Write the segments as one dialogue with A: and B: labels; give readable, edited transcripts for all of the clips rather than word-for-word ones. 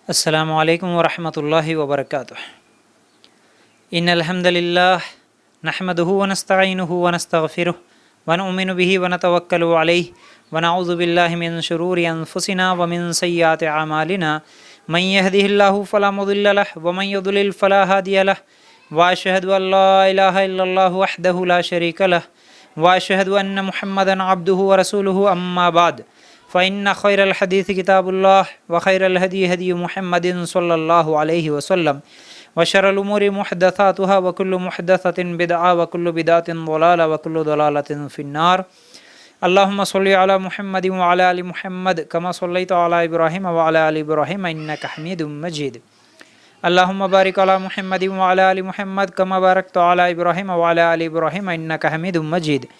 A: السلام علیکم ورحمۃ اللہ وبرکاتہ۔ ان الحمد للہ نحمدہ ونستعینہ ونستغفرہ ونؤمن بہ ونتوکل علیہ ونعوذ باللہ من شرور انفسنا ومن سیئات اعمالنا من یہدہ اللہ فلا مضل لہ ومن یضلل فلا ہادی لہ واشہد ان لا الہ الا اللہ وحدہ لا شریک لہ واشہد ان محمدا عبدہ ورسولہ اما بعد فإن خير الحديث كتاب الله وخير الهدي هدي محمد صلى الله عليه وسلم وشر الأمور محدثاتها وكل محدثة بدعة وكل بدعة ضلالة وكل ضلالة في النار. اللهم صل على محمد وعلى آل محمد كما صليت على إبراهيم وعلى آل إبراهيم إنك حميد مجيد. اللهم بارك على محمد وعلى آل محمد كما باركت على إبراهيم وعلى آل إبراهيم إنك حميد مجيد.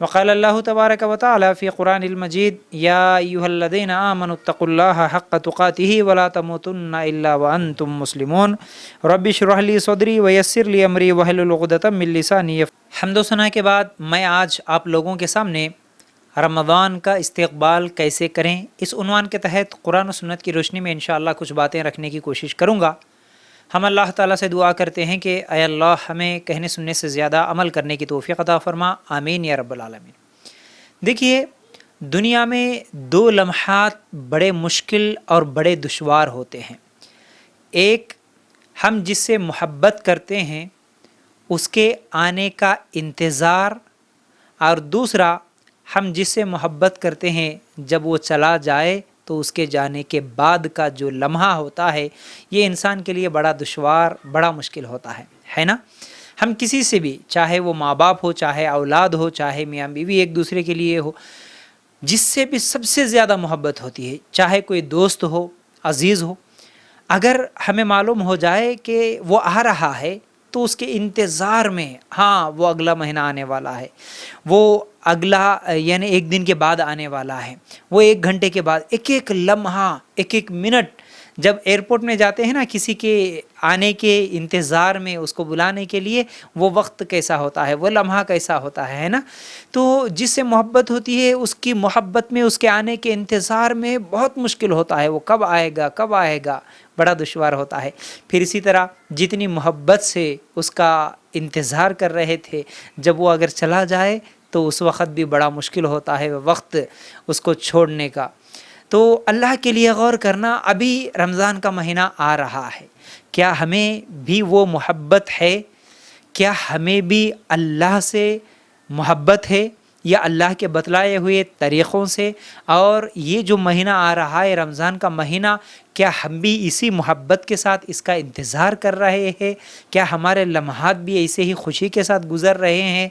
A: وقال الله تبارك وتعالى في قرآن المجيد يا أيها الذين آمنوا اتقوا الله حق تقاته ولا تموتن إلا وأنتم مسلمون رب اشرح لي صدري ويسر لي أمري واحلل عقدة من لساني. حمد و ثنا کے بعد میں آج آپ لوگوں کے سامنے رمضان کا استقبال کیسے کریں اس عنوان کے تحت قرآن و سنت کی روشنی میں انشاءاللہ کچھ باتیں رکھنے کی کوشش کروں گا. ہم اللہ تعالیٰ سے دعا کرتے ہیں کہ اے اللہ ہمیں کہنے سننے سے زیادہ عمل کرنے کی توفیق عطا فرما، آمین یا رب العالمین. دیکھیے، دنیا میں دو لمحات بڑے مشکل اور بڑے دشوار ہوتے ہیں. ایک، ہم جس سے محبت کرتے ہیں اس کے آنے کا انتظار، اور دوسرا، ہم جس سے محبت کرتے ہیں جب وہ چلا جائے تو اس کے جانے کے بعد کا جو لمحہ ہوتا ہے یہ انسان کے لیے بڑا دشوار، بڑا مشکل ہوتا ہے نا. ہم کسی سے بھی، چاہے وہ ماں باپ ہو، چاہے اولاد ہو، چاہے میاں بیوی ایک دوسرے کے لیے ہو، جس سے بھی سب سے زیادہ محبت ہوتی ہے، چاہے کوئی دوست ہو، عزیز ہو، اگر ہمیں معلوم ہو جائے کہ وہ آ رہا ہے تو اس کے انتظار میں، ہاں وہ اگلا مہینہ آنے والا ہے، وہ اگلا یعنی ایک دن کے بعد آنے والا ہے، وہ ایک گھنٹے کے بعد، ایک ایک لمحہ، ایک ایک منٹ، جب ایئرپورٹ میں جاتے ہیں نا کسی کے آنے کے انتظار میں، اس کو بلانے کے لیے، وہ وقت کیسا ہوتا ہے، وہ لمحہ کیسا ہوتا ہے نا. تو جس سے محبت ہوتی ہے اس کی محبت میں، اس کے آنے کے انتظار میں بہت مشکل ہوتا ہے، وہ کب آئے گا، کب آئے گا، بڑا دشوار ہوتا ہے. پھر اسی طرح جتنی محبت سے اس کا انتظار کر رہے تھے، جب وہ اگر چلا جائے تو اس وقت بھی بڑا مشکل ہوتا ہے وقت اس کو چھوڑنے کا. تو اللہ کے لیے غور کرنا، ابھی رمضان کا مہینہ آ رہا ہے، کیا ہمیں بھی وہ محبت ہے؟ کیا ہمیں بھی اللہ سے محبت ہے یا اللہ کے بتلائے ہوئے طریقوں سے؟ اور یہ جو مہینہ آ رہا ہے رمضان کا مہینہ، کیا ہم بھی اسی محبت کے ساتھ اس کا انتظار کر رہے ہیں؟ کیا ہمارے لمحات بھی ایسے ہی خوشی کے ساتھ گزر رہے ہیں؟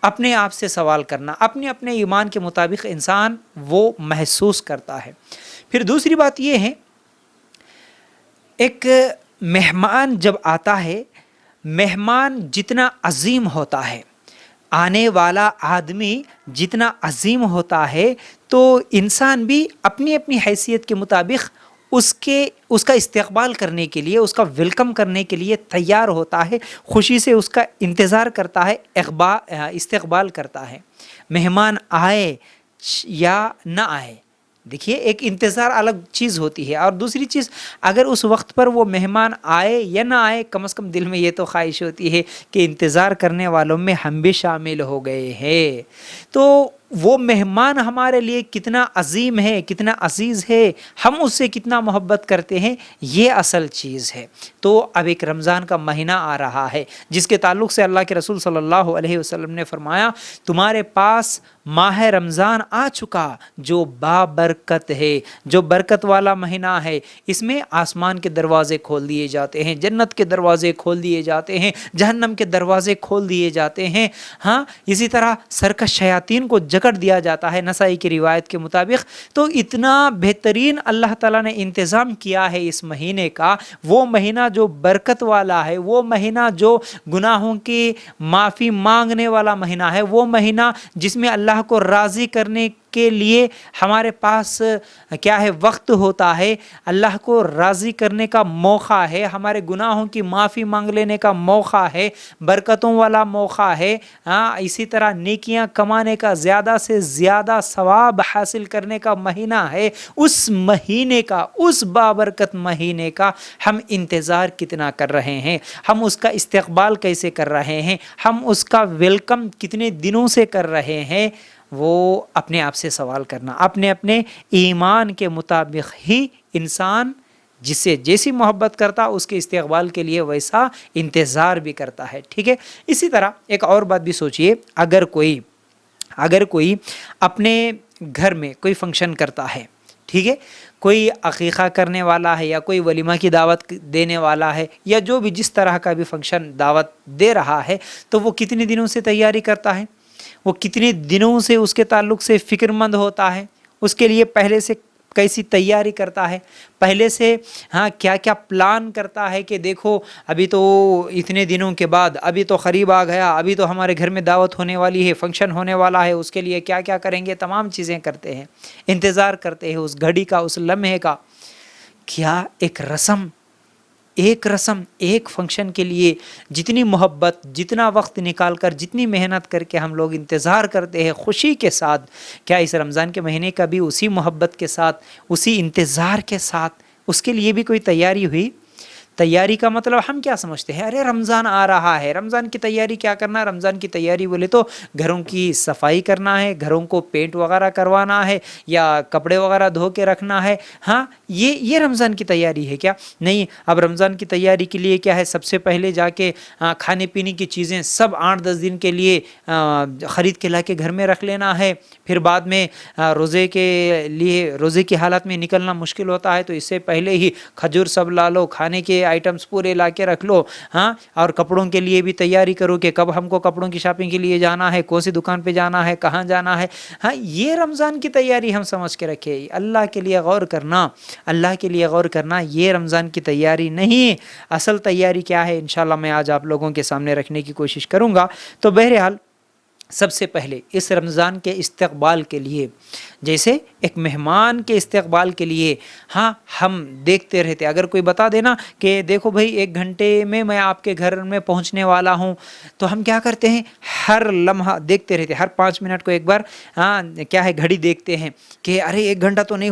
A: اپنے آپ سے سوال کرنا، اپنے اپنے ایمان کے مطابق انسان وہ محسوس کرتا ہے. پھر دوسری بات یہ ہے، ایک مہمان جب آتا ہے، مہمان جتنا عظیم ہوتا ہے، آنے والا آدمی جتنا عظیم ہوتا ہے، تو انسان بھی اپنی اپنی حیثیت کے مطابق اس کا استقبال کرنے کے لیے، اس کا ویلکم کرنے کے لیے تیار ہوتا ہے، خوشی سے اس کا انتظار کرتا ہے، استقبال کرتا ہے. مہمان آئے یا نہ آئے، دیکھیے ایک انتظار الگ چیز ہوتی ہے، اور دوسری چیز، اگر اس وقت پر وہ مہمان آئے یا نہ آئے، کم از کم دل میں یہ تو خواہش ہوتی ہے کہ انتظار کرنے والوں میں ہم بھی شامل ہو گئے ہیں. تو وہ مہمان ہمارے لیے کتنا عظیم ہے، کتنا عزیز ہے، ہم اس سے کتنا محبت کرتے ہیں، یہ اصل چیز ہے. تو اب ایک رمضان کا مہینہ آ رہا ہے جس کے تعلق سے اللہ کے رسول صلی اللہ علیہ وسلم نے فرمایا، تمہارے پاس ماہ رمضان آ چکا جو بابرکت ہے، جو برکت والا مہینہ ہے. اس میں آسمان کے دروازے کھول دیے جاتے ہیں، جنت کے دروازے کھول دیے جاتے ہیں، جہنم کے دروازے کھول دیے جاتے ہیں. ہاں، اسی طرح سرکش شیاطین کو جکڑ دیا جاتا ہے نسائی کی روایت کے مطابق. تو اتنا بہترین اللہ تعالیٰ نے انتظام کیا ہے اس مہینے کا، وہ مہینہ جو برکت والا ہے، وہ مہینہ جو گناہوں کی معافی مانگنے والا مہینہ ہے، وہ مہینہ جس میں اللہ کو راضی کرنے کے لیے ہمارے پاس کیا ہے وقت ہوتا ہے، اللہ کو راضی کرنے کا موقع ہے، ہمارے گناہوں کی معافی مانگ لینے کا موقع ہے، برکتوں والا موقع ہے، اسی طرح نیکیاں کمانے کا، زیادہ سے زیادہ ثواب حاصل کرنے کا مہینہ ہے، اس مہینے کا، اس بابرکت مہینے کا ہم انتظار کتنا کر رہے ہیں، ہم اس کا استقبال کیسے کر رہے ہیں، ہم اس کا ویلکم کتنے دنوں سے کر رہے ہیں، وہ اپنے آپ سے سوال کرنا۔ اپنے ایمان کے مطابق ہی انسان جس سے جیسی محبت کرتا اس کے استقبال کے لیے ویسا انتظار بھی کرتا ہے، ٹھیک ہے۔ اسی طرح ایک اور بات بھی سوچئے، اگر کوئی اپنے گھر میں کوئی فنکشن کرتا ہے، ٹھیک ہے، کوئی عقیقہ کرنے والا ہے یا کوئی ولیمہ کی دعوت دینے والا ہے یا جو بھی جس طرح کا بھی فنکشن دعوت دے رہا ہے، تو وہ کتنے دنوں سے تیاری کرتا ہے، وہ کتنے دنوں سے اس کے تعلق سے فکر مند ہوتا ہے، اس کے لیے پہلے سے کیسی تیاری کرتا ہے، پہلے سے کیا کیا پلان کرتا ہے کہ دیکھو ابھی تو اتنے دنوں کے بعد، ابھی تو قریب آ گیا، ابھی تو ہمارے گھر میں دعوت ہونے والی ہے، فنکشن ہونے والا ہے، اس کے لیے کیا کیا کریں گے، تمام چیزیں کرتے ہیں، انتظار کرتے ہیں اس گھڑی کا، اس لمحے کا۔ کیا ایک رسم ایک فنکشن کے لیے جتنی محبت، جتنا وقت نکال کر، جتنی محنت کر کے ہم لوگ انتظار کرتے ہیں خوشی کے ساتھ، کیا اس رمضان کے مہینے کا بھی اسی محبت کے ساتھ، اسی انتظار کے ساتھ اس کے لیے بھی کوئی تیاری ہوئی؟ تیاری کا مطلب ہم کیا سمجھتے ہیں، ارے رمضان آ رہا ہے، رمضان کی تیاری کیا کرنا، رمضان کی تیاری بولے تو گھروں کی صفائی کرنا ہے، گھروں کو پینٹ وغیرہ کروانا ہے یا کپڑے وغیرہ دھو کے رکھنا ہے، یہ رمضان کی تیاری ہے کیا؟ نہیں، اب رمضان کی تیاری کے لیے کیا ہے، سب سے پہلے جا کے کھانے پینے کی چیزیں سب 8-10 دن کے لیے خرید کے لا کے گھر میں رکھ لینا ہے، پھر بعد میں روزے کے لیے، روزے کی حالت میں نکلنا مشکل ہوتا ہے تو اس سے پہلے ہی کھجور سب لا لو، کھانے کے آئٹمز پورے لا کے رکھ لو، اور کپڑوں کے لیے بھی تیاری کرو کہ کب ہم کو کپڑوں کی شاپنگ کے لیے جانا ہے، کون سی دکان پہ جانا ہے، کہاں جانا ہے۔ یہ رمضان کی تیاری ہم سمجھ کے رکھے۔ اللہ کے لیے غور کرنا، یہ رمضان کی تیاری نہیں۔ اصل تیاری کیا ہے انشاءاللہ میں آج آپ لوگوں کے سامنے رکھنے کی کوشش کروں گا۔ تو بہرحال سب سے پہلے اس رمضان کے استقبال کے لیے، جیسے ایک مہمان کے استقبال کے لیے ہم دیکھتے رہتے، اگر کوئی بتا دینا کہ دیکھو بھائی 1 گھنٹے میں آپ کے گھر میں پہنچنے والا ہوں، تو ہم کیا کرتے ہیں، ہر لمحہ دیکھتے رہتے، ہر 5 منٹ کو ایک بار کیا ہے گھڑی دیکھتے ہیں کہ ارے 1 گھنٹہ تو نہیں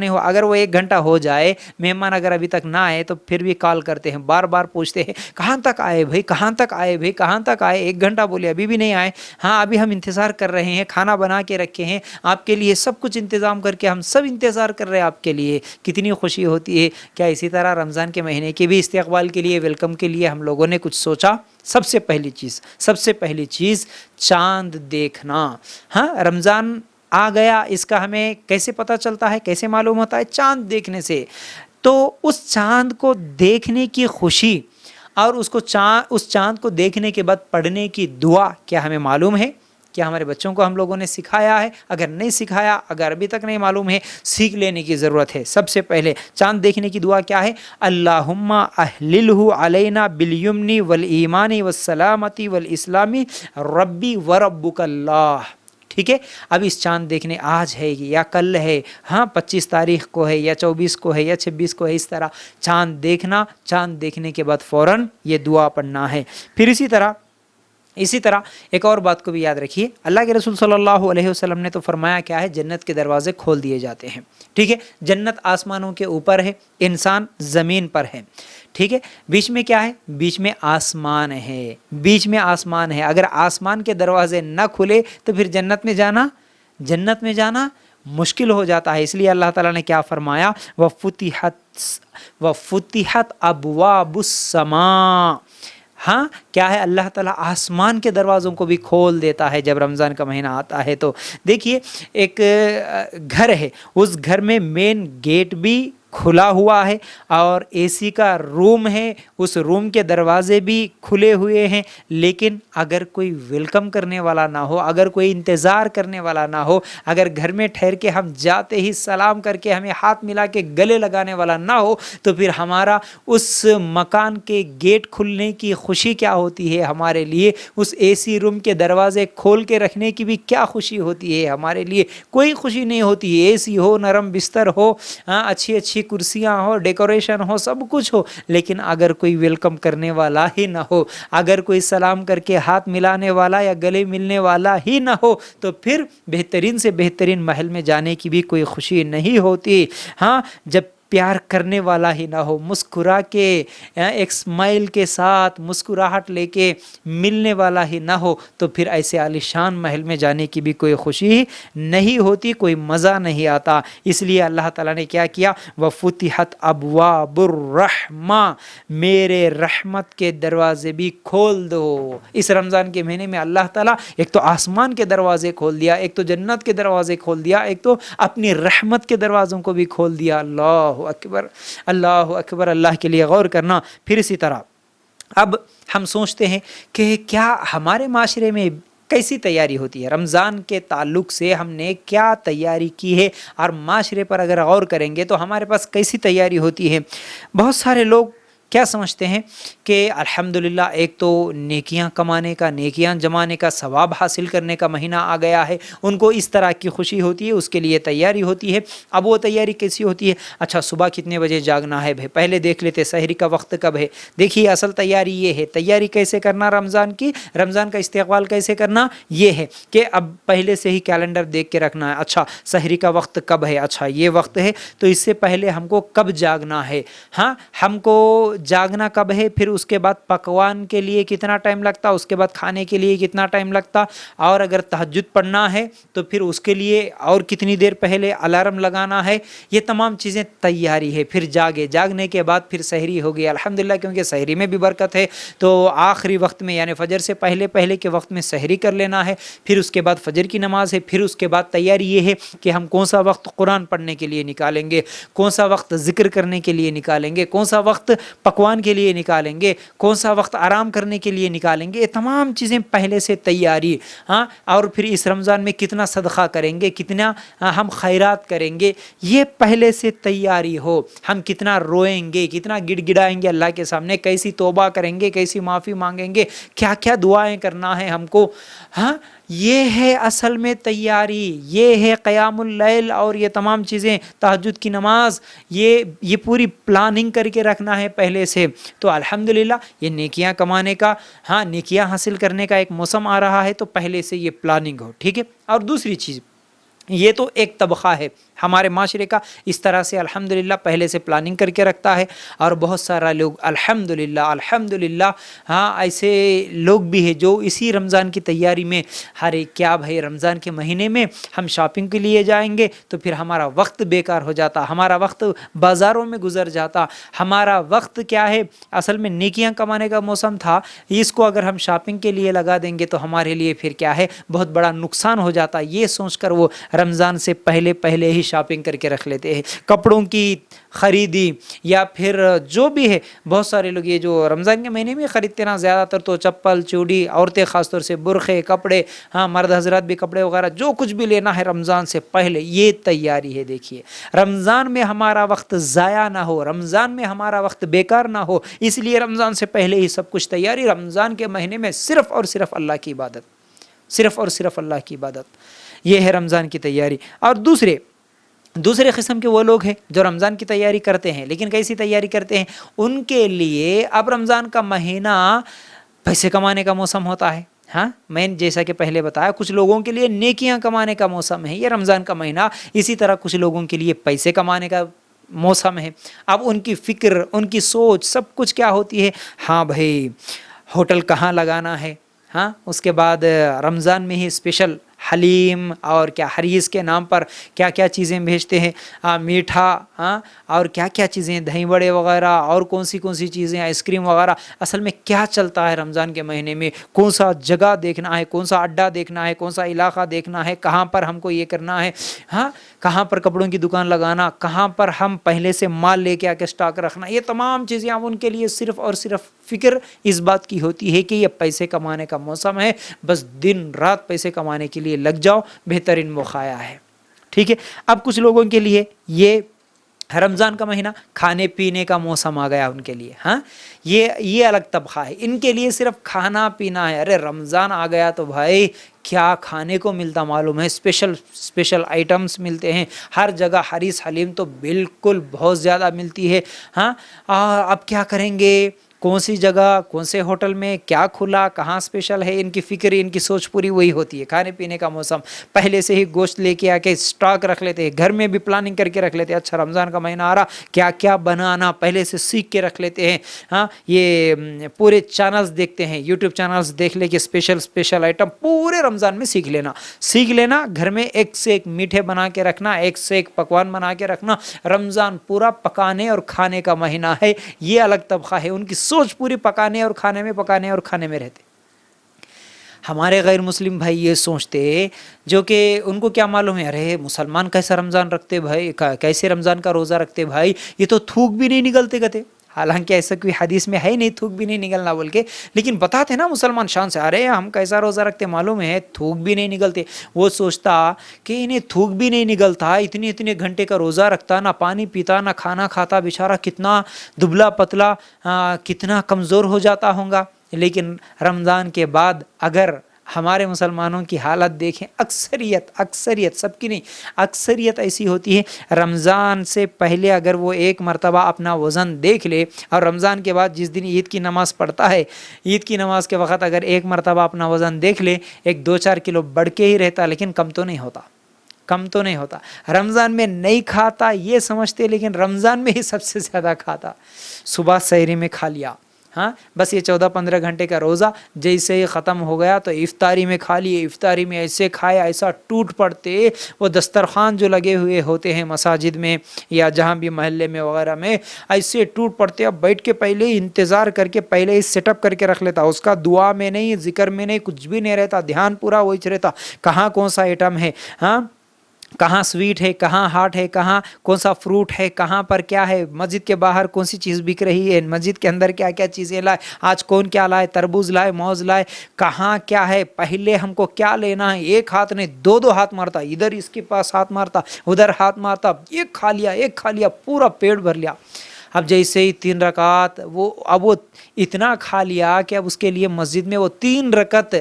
A: ہوا، اگر وہ 1 گھنٹہ ہو جائے، مہمان اگر ابھی تک نہ آئے تو پھر بھی کال کرتے ہیں، بار بار پوچھتے ہیں کہاں تک آئے بھائی، 1 گھنٹہ بولے ابھی بھی نہیں آئے، ابھی ہم انتظار کر رہے ہیں، کھانا بنا کے رکھے ہیں آپ کے لیے، سب کچھ انتظام کر کے ہم سب انتظار کر رہے ہیں آپ کے لیے، کتنی خوشی ہوتی ہے۔ کیا اسی طرح رمضان کے مہینے کے بھی استقبال کے لیے، ویلکم کے لیے ہم لوگوں نے کچھ سوچا؟ سب سے پہلی چیز چاند دیکھنا۔ رمضان آ گیا، اس کا ہمیں کیسے پتہ چلتا ہے، کیسے معلوم ہوتا ہے؟ چاند دیکھنے سے۔ تو اس چاند کو دیکھنے کی خوشی اور اس چاند کو دیکھنے کے بعد پڑھنے کی دعا کیا ہمیں معلوم ہے؟ کیا ہمارے بچوں کو ہم لوگوں نے سکھایا ہے؟ اگر نہیں سکھایا، اگر ابھی تک نہیں معلوم ہے، سیکھ لینے کی ضرورت ہے۔ سب سے پہلے چاند دیکھنے کی دعا کیا ہے؟ اللہم احللہ علینا بالیمن والایمان والسلامت والاسلام ربی وربک اللہ۔ ٹھیک ہے، اب اس چاند دیکھنے آج ہے یا کل ہے، 25 تاریخ کو ہے یا 24 کو ہے یا 26 کو ہے، اس طرح چاند دیکھنا، چاند دیکھنے کے بعد فوراً یہ دعا پڑھنا ہے۔ پھر اسی طرح ایک اور بات کو بھی یاد رکھیے، اللہ کے رسول صلی اللہ علیہ وسلم نے تو فرمایا کیا ہے، جنت کے دروازے کھول دیے جاتے ہیں۔ ٹھیک ہے، جنت آسمانوں کے اوپر ہے، انسان زمین پر ہے۔ ٹھیک ہے، بیچ میں کیا ہے؟ بیچ میں آسمان ہے۔ اگر آسمان کے دروازے نہ کھلے تو پھر جنت میں جانا مشکل ہو جاتا ہے۔ اس لیے اللہ تعالیٰ نے کیا فرمایا، وَفُتِحَتْ أَبْوَابُ السَّمَاءِ۔ کیا ہے، اللہ تعالیٰ آسمان کے دروازوں کو بھی کھول دیتا ہے جب رمضان کا مہینہ آتا ہے۔ تو دیکھیے، ایک گھر ہے، اس گھر میں مین گیٹ بھی کھلا ہوا ہے اور اے سی کا روم ہے، اس روم کے دروازے بھی کھلے ہوئے ہیں، لیکن اگر کوئی ویلکم کرنے والا نہ ہو، اگر کوئی انتظار کرنے والا نہ ہو، اگر گھر میں ٹھہر کے ہم جاتے ہی سلام کر کے ہمیں ہاتھ ملا کے گلے لگانے والا نہ ہو، تو پھر ہمارا اس مکان کے گیٹ کھلنے کی خوشی کیا ہوتی ہے ہمارے لیے، اس اے سی روم کے دروازے کھول کے رکھنے کی بھی کیا خوشی ہوتی ہے ہمارے لیے؟ کوئی خوشی نہیں ہوتی ہے۔ اے سی ہو، نرم بستر ہو، اچھی اچھی کرسیاں ہو، ڈیکوریشن ہو، سب کچھ ہو، لیکن اگر کوئی ویلکم کرنے والا ہی نہ ہو، اگر کوئی سلام کر کے ہاتھ ملانے والا یا گلے ملنے والا ہی نہ ہو، تو پھر بہترین سے بہترین محل میں جانے کی بھی کوئی خوشی نہیں ہوتی۔ ہاں، جب پیار کرنے والا ہی نہ ہو، مسکرا کے ایک اسمائل کے ساتھ مسکراہٹ لے کے ملنے والا ہی نہ ہو، تو پھر ایسے عالیشان محل میں جانے کی بھی کوئی خوشی نہیں ہوتی، کوئی مزہ نہیں آتا۔ اس لیے اللہ تعالیٰ نے کیا کیا؟ وَفُتِحَتْ أَبْوَابُ الرَّحْمَةِ، میرے رحمت کے دروازے بھی کھول دو۔ اس رمضان کے مہینے میں اللہ تعالیٰ ایک تو آسمان کے دروازے کھول دیا، ایک تو جنت کے دروازے کھول دیا، ایک تو اپنی رحمت کے دروازوں کو بھی کھول دیا۔ اللہ اکبر، اللہ اکبر، اللہ کے لیے غور کرنا۔ پھر اسی طرح اب ہم سوچتے ہیں کہ کیا ہمارے معاشرے میں کیسی تیاری ہوتی ہے؟ رمضان کے تعلق سے ہم نے کیا تیاری کی ہے، اور معاشرے پر اگر غور کریں گے تو ہمارے پاس کیسی تیاری ہوتی ہے؟ بہت سارے لوگ کیا سمجھتے ہیں کہ الحمدللہ ایک تو نیکیاں کمانے کا، نیکیاں جمانے کا، ثواب حاصل کرنے کا مہینہ آ گیا ہے، ان کو اس طرح کی خوشی ہوتی ہے، اس کے لیے تیاری ہوتی ہے۔ اب وہ تیاری کیسی ہوتی ہے؟ اچھا، صبح کتنے بجے جاگنا ہے بھائی، پہلے دیکھ لیتے سحری کا وقت کب ہے۔ دیکھیے اصل تیاری یہ ہے، تیاری کیسے کرنا رمضان کی، رمضان کا استقبال کیسے کرنا، یہ ہے کہ اب پہلے سے ہی کیلنڈر دیکھ کے رکھنا ہے۔ اچھا، سحری کا وقت کب ہے؟ اچھا یہ وقت ہے، تو اس سے پہلے ہم کو کب جاگنا ہے، ہاں ہم کو جاگنا کب ہے، پھر اس کے بعد پکوان کے لیے کتنا ٹائم لگتا، اس کے بعد کھانے کے لیے کتنا ٹائم لگتا، اور اگر تہجد پڑھنا ہے تو پھر اس کے لیے اور کتنی دیر پہلے الارم لگانا ہے۔ یہ تمام چیزیں تیاری ہے۔ پھر جاگنے کے بعد پھر سحری ہوگی الحمدللہ، کیونکہ سحری میں بھی برکت ہے، تو آخری وقت میں یعنی فجر سے پہلے کے وقت میں سحری کر لینا ہے۔ پھر اس کے بعد فجر کی نماز ہے۔ پھر اس کے بعد تیاری یہ ہے کہ ہم کون سا وقت قرآن پڑھنے کے لیے نکالیں گے، کون سا وقت ذکر کرنے کے لیے نکالیں گے، کون سا وقت پکوان کے لیے نکالیں گے، کون سا وقت آرام کرنے کے لیے نکالیں گے۔ یہ تمام چیزیں پہلے سے تیاری، ہاں، اور پھر اس رمضان میں کتنا صدقہ کریں گے، کتنا ہم خیرات کریں گے، یہ پہلے سے تیاری ہو۔ ہم کتنا روئیں گے، کتنا گڑ گڑائیں گے اللہ کے سامنے، کیسی توبہ کریں گے، کیسی معافی مانگیں گے، کیا کیا دعائیں کرنا ہے ہم کو، ہاں یہ ہے اصل میں تیاری، یہ ہے قیام اللیل اور یہ تمام چیزیں، تہجد کی نماز، یہ پوری پلاننگ کر کے رکھنا ہے پہلے سے۔ تو الحمدللہ یہ نیکیاں کمانے کا، ہاں نیکیاں حاصل کرنے کا ایک موسم آ رہا ہے، تو پہلے سے یہ پلاننگ ہو، ٹھیک ہے۔ اور دوسری چیز، یہ تو ایک طبقہ ہے ہمارے معاشرے کا، اس طرح سے الحمدللہ پہلے سے پلاننگ کر کے رکھتا ہے، اور بہت سارا لوگ الحمدللہ ہاں ایسے لوگ بھی ہیں جو اسی رمضان کی تیاری میں، ہر کیا بھائی رمضان کے مہینے میں ہم شاپنگ کے لیے جائیں گے تو پھر ہمارا وقت بیکار ہو جاتا، ہمارا وقت بازاروں میں گزر جاتا، ہمارا وقت کیا ہے، اصل میں نیکیاں کمانے کا موسم تھا، اس کو اگر ہم شاپنگ کے لیے لگا دیں گے تو ہمارے لیے پھر کیا ہے، بہت بڑا نقصان ہو جاتا۔ یہ سوچ کر وہ رمضان سے پہلے ہی شاپنگ کر کے رکھ لیتے ہیں، کپڑوں کی خریدی یا پھر جو بھی ہے، بہت سارے لوگ یہ جو رمضان کے مہینے میں خریدتے نا، زیادہ تر تو چپل چوڑی، عورتیں خاص طور سے برقعے کپڑے، ہاں مرد حضرات بھی کپڑے وغیرہ جو کچھ بھی لینا ہے رمضان سے پہلے، یہ تیاری ہے۔ دیکھیے رمضان میں ہمارا وقت ضائع نہ ہو، رمضان میں ہمارا وقت بیکار نہ ہو، اس لیے رمضان سے پہلے ہی سب کچھ تیاری۔ رمضان کے مہینے میں صرف اور صرف اللہ کی عبادت، صرف اور صرف اللہ کی عبادت، یہ ہے رمضان کی تیاری۔ اور دوسرے قسم کے وہ لوگ ہیں جو رمضان کی تیاری کرتے ہیں، لیکن کیسی تیاری کرتے ہیں؟ ان کے لیے اب رمضان کا مہینہ پیسے کمانے کا موسم ہوتا ہے، ہاں میں جیسا کہ پہلے بتایا، کچھ لوگوں کے لیے نیکیاں کمانے کا موسم ہے یہ رمضان کا مہینہ، اسی طرح کچھ لوگوں کے لیے پیسے کمانے کا موسم ہے۔ اب ان کی فکر، ان کی سوچ، سب کچھ کیا ہوتی ہے، ہاں بھائی ہوٹل کہاں لگانا ہے، ہاں اس کے بعد رمضان میں ہی اسپیشل حلیم اور کیا حریص کے نام پر کیا کیا چیزیں بھیجتے ہیں، میٹھا، اور کیا کیا چیزیں، دہی بڑے وغیرہ، اور کون سی چیزیں، آئس کریم وغیرہ۔ اصل میں کیا چلتا ہے رمضان کے مہینے میں، کون سا جگہ دیکھنا ہے، کون سا اڈا دیکھنا ہے، کون سا علاقہ دیکھنا ہے، کہاں پر ہم کو یہ کرنا ہے، کہاں پر کپڑوں کی دکان لگانا، کہاں پر ہم پہلے سے مال لے کے آ کے اسٹاک رکھنا، یہ تمام چیزیں اب ان کے لیے صرف اور صرف فکر اس بات کی ہوتی ہے کہ یہ پیسے کمانے کا موسم ہے، بس دن رات پیسے کمانے کے لیے لگ جاؤ، بہترین موقع ہے۔ ٹھیک ہے، اب کچھ لوگوں کے لیے یہ رمضان کا مہینہ کھانے پینے کا موسم آ گیا ان کے لیے، یہ الگ طبقہ ہے، ان کے لیے صرف کھانا پینا ہے۔ ارے رمضان آ گیا تو بھائی کیا کھانے کو ملتا معلوم ہے، اسپیشل آئٹمس ملتے ہیں ہر جگہ، حریص حلیم تو بالکل بہت زیادہ ملتی ہے۔ اب کیا کریں گے، کون سی جگہ، کون سے ہوٹل میں کیا کھلا، کہاں اسپیشل ہے، ان کی فکر، ان کی سوچ پوری وہی ہوتی ہے۔ کھانے پینے کا موسم، پہلے سے ہی گوشت لے کے آ کے اسٹاک رکھ لیتے ہیں، گھر میں بھی پلاننگ کر کے رکھ لیتے ہیں، اچھا رمضان کا مہینہ آ رہا، کیا کیا بنانا پہلے سے سیکھ کے رکھ لیتے ہیں۔ یہ پورے چینلز دیکھتے ہیں، یوٹیوب چینلز دیکھ لے کے اسپیشل آئٹم پورے رمضان میں سیکھ لینا، گھر میں ایک سے ایک میٹھے بنا کے رکھنا، ایک سے ایک پکوان بنا کے رکھنا۔ رمضان پورا پکانے اور کھانے کا مہینہ ہے، یہ الگ طبقہ ہے، ان کی سوچ پوری پکانے اور کھانے میں رہتے۔ ہمارے غیر مسلم بھائی یہ سوچتے جو کہ ان کو کیا معلوم ہے، ارے مسلمان کیسا رمضان رکھتے بھائی، کیسے رمضان کا روزہ رکھتے بھائی، یہ تو تھوک بھی نہیں نگلتے کہتے۔ حالانکہ ایسا کوئی حدیث میں ہے نہیں تھوک بھی نہیں نگلنا بول کے، لیکن بتاتے نا مسلمان شان سے، ارے ہم کیسا روزہ رکھتے معلوم ہے، تھوک بھی نہیں نگلتے۔ وہ سوچتا کہ انہیں تھوک بھی نہیں نگلتا، اتنے گھنٹے کا روزہ رکھتا، نہ پانی پیتا نہ کھانا کھاتا، بیچارہ کتنا دبلا پتلا، کتنا کمزور ہو جاتا ہوگا۔ لیکن رمضان کے بعد اگر ہمارے مسلمانوں کی حالت دیکھیں، اکثریت سب کی نہیں، اکثریت ایسی ہوتی ہے، رمضان سے پہلے اگر وہ ایک مرتبہ اپنا وزن دیکھ لے، اور رمضان کے بعد جس دن عید کی نماز پڑھتا ہے، عید کی نماز کے وقت اگر ایک مرتبہ اپنا وزن دیکھ لے، 1-2-4 کلو بڑھ کے ہی رہتا، لیکن کم تو نہیں ہوتا۔ رمضان میں نہیں کھاتا یہ سمجھتے، لیکن رمضان میں ہی سب سے زیادہ کھاتا۔ صبح سحری میں کھا لیا، بس یہ 14-15 گھنٹے کا روزہ جیسے ہی ختم ہو گیا تو افطاری میں کھا لیے، افطاری میں ایسے کھایا، ایسا ٹوٹ پڑتے، وہ دسترخوان جو لگے ہوئے ہوتے ہیں مساجد میں یا جہاں بھی محلے میں وغیرہ میں، ایسے ٹوٹ پڑتے، اب بیٹھ کے پہلے ہی انتظار کر کے پہلے ہی سیٹ اپ کر کے رکھ لیتا، اس کا دعا میں نہیں، ذکر میں نہیں، کچھ بھی نہیں رہتا، دھیان پورا وہی رہتا، کہاں کون سا آئٹم ہے، کہاں سویٹ ہے، کہاں ہاٹ ہے، کہاں کون سا فروٹ ہے، کہاں پر کیا ہے، مسجد کے باہر کون سی چیز بک رہی ہے، مسجد کے اندر کیا کیا چیزیں لائے، آج کون کیا لائے، تربوز لائے، موز لائے، کہاں کیا ہے، پہلے ہم کو کیا لینا ہے، ایک ہاتھ نہیں 2 ہاتھ مارتا، ادھر اس کے پاس ہاتھ مارتا، ادھر ہاتھ مارتا، ایک کھا لیا، پورا پیٹ بھر لیا۔ اب جیسے ہی 3 رکعت وہ اتنا کھا لیا کہ اب اس کے لیے مسجد میں وہ 3 رکعت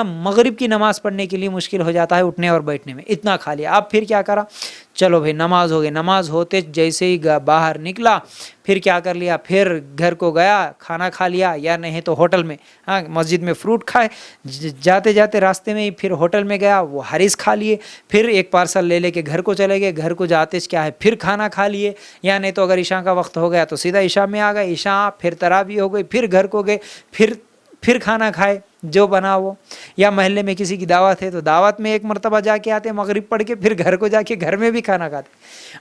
A: مغرب کی نماز پڑھنے کے لیے مشکل ہو جاتا ہے اٹھنے اور بیٹھنے میں، اتنا کھا لیا۔ اب پھر کیا کرا، چلو بھائی نماز ہو گئی، نماز ہوتے جیسے ہی باہر نکلا، پھر کیا کر لیا، پھر گھر کو گیا، کھانا کھا لیا، یا نہیں تو ہوٹل میں، مسجد میں فروٹ کھائے، جاتے راستے میں ہی پھر ہوٹل میں گیا، وہ حریص کھا لیے، پھر ایک پارسل لے کے گھر کو چلے گئے، گھر کو جاتے کیا ہے پھر کھانا کھا لیے، یا نہیں تو اگر عشاء کا وقت ہو گیا تو سیدھا عشاء میں آ گئے، عشاء پھر تراویح ہو گئی، پھر گھر کو گئے، پھر کھانا کھائے جو بنا وہ، یا محلے میں کسی کی دعوت ہے تو دعوت میں ایک مرتبہ جا کے آتے، مغرب پڑھ کے پھر گھر کو جا کے گھر میں بھی کھانا کھاتے،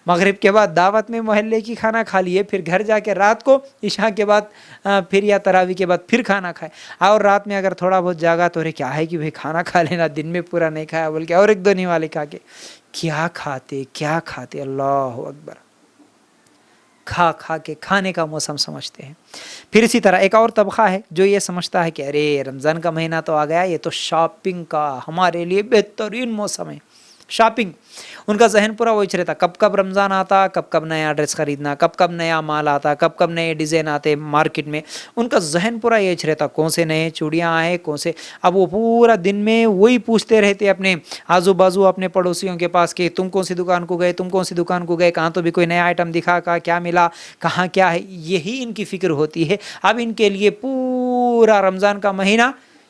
A: مغرب کے بعد دعوت میں محلے کی کھانا کھا لیے، پھر گھر جا کے رات کو عشاء کے بعد پھر یا تراویح کے بعد پھر کھانا کھائے، اور رات میں اگر تھوڑا بہت جاگا تو کیا ہے کہ بھائی کھانا کھا لینا، دن میں پورا نہیں کھایا بول کے اور 1-2 نوالے کھا کے، کیا کھاتے، اللہ اکبر، کھا کے کھانے کا موسم سمجھتے ہیں۔ پھر اسی طرح ایک اور طبقہ ہے جو یہ سمجھتا ہے کہ ارے رمضان کا مہینہ تو آ گیا، یہ تو شاپنگ کا ہمارے لیے بہترین موسم ہے، شاپنگ، ان کا ذہن پورا وہی رہتا، کب رمضان آتا، کب نیا ڈریس خریدنا، کب نیا مال آتا، کب نئے ڈیزائن آتے مارکیٹ میں، ان کا ذہن پورا یہی رہتا، کون سے نئے چوڑیاں آئے، کون سے، اب وہ پورا دن میں وہی پوچھتے رہتے اپنے آزو بازو اپنے پڑوسیوں کے پاس کہ تم کون سی دکان کو گئے، کہاں تو بھی کوئی نیا آئٹم دکھا، کیا ملا، کہاں کیا ہے، یہی ان کی فکر ہوتی ہے۔ اب ان کے لیے پورا رمضان کا مہینہ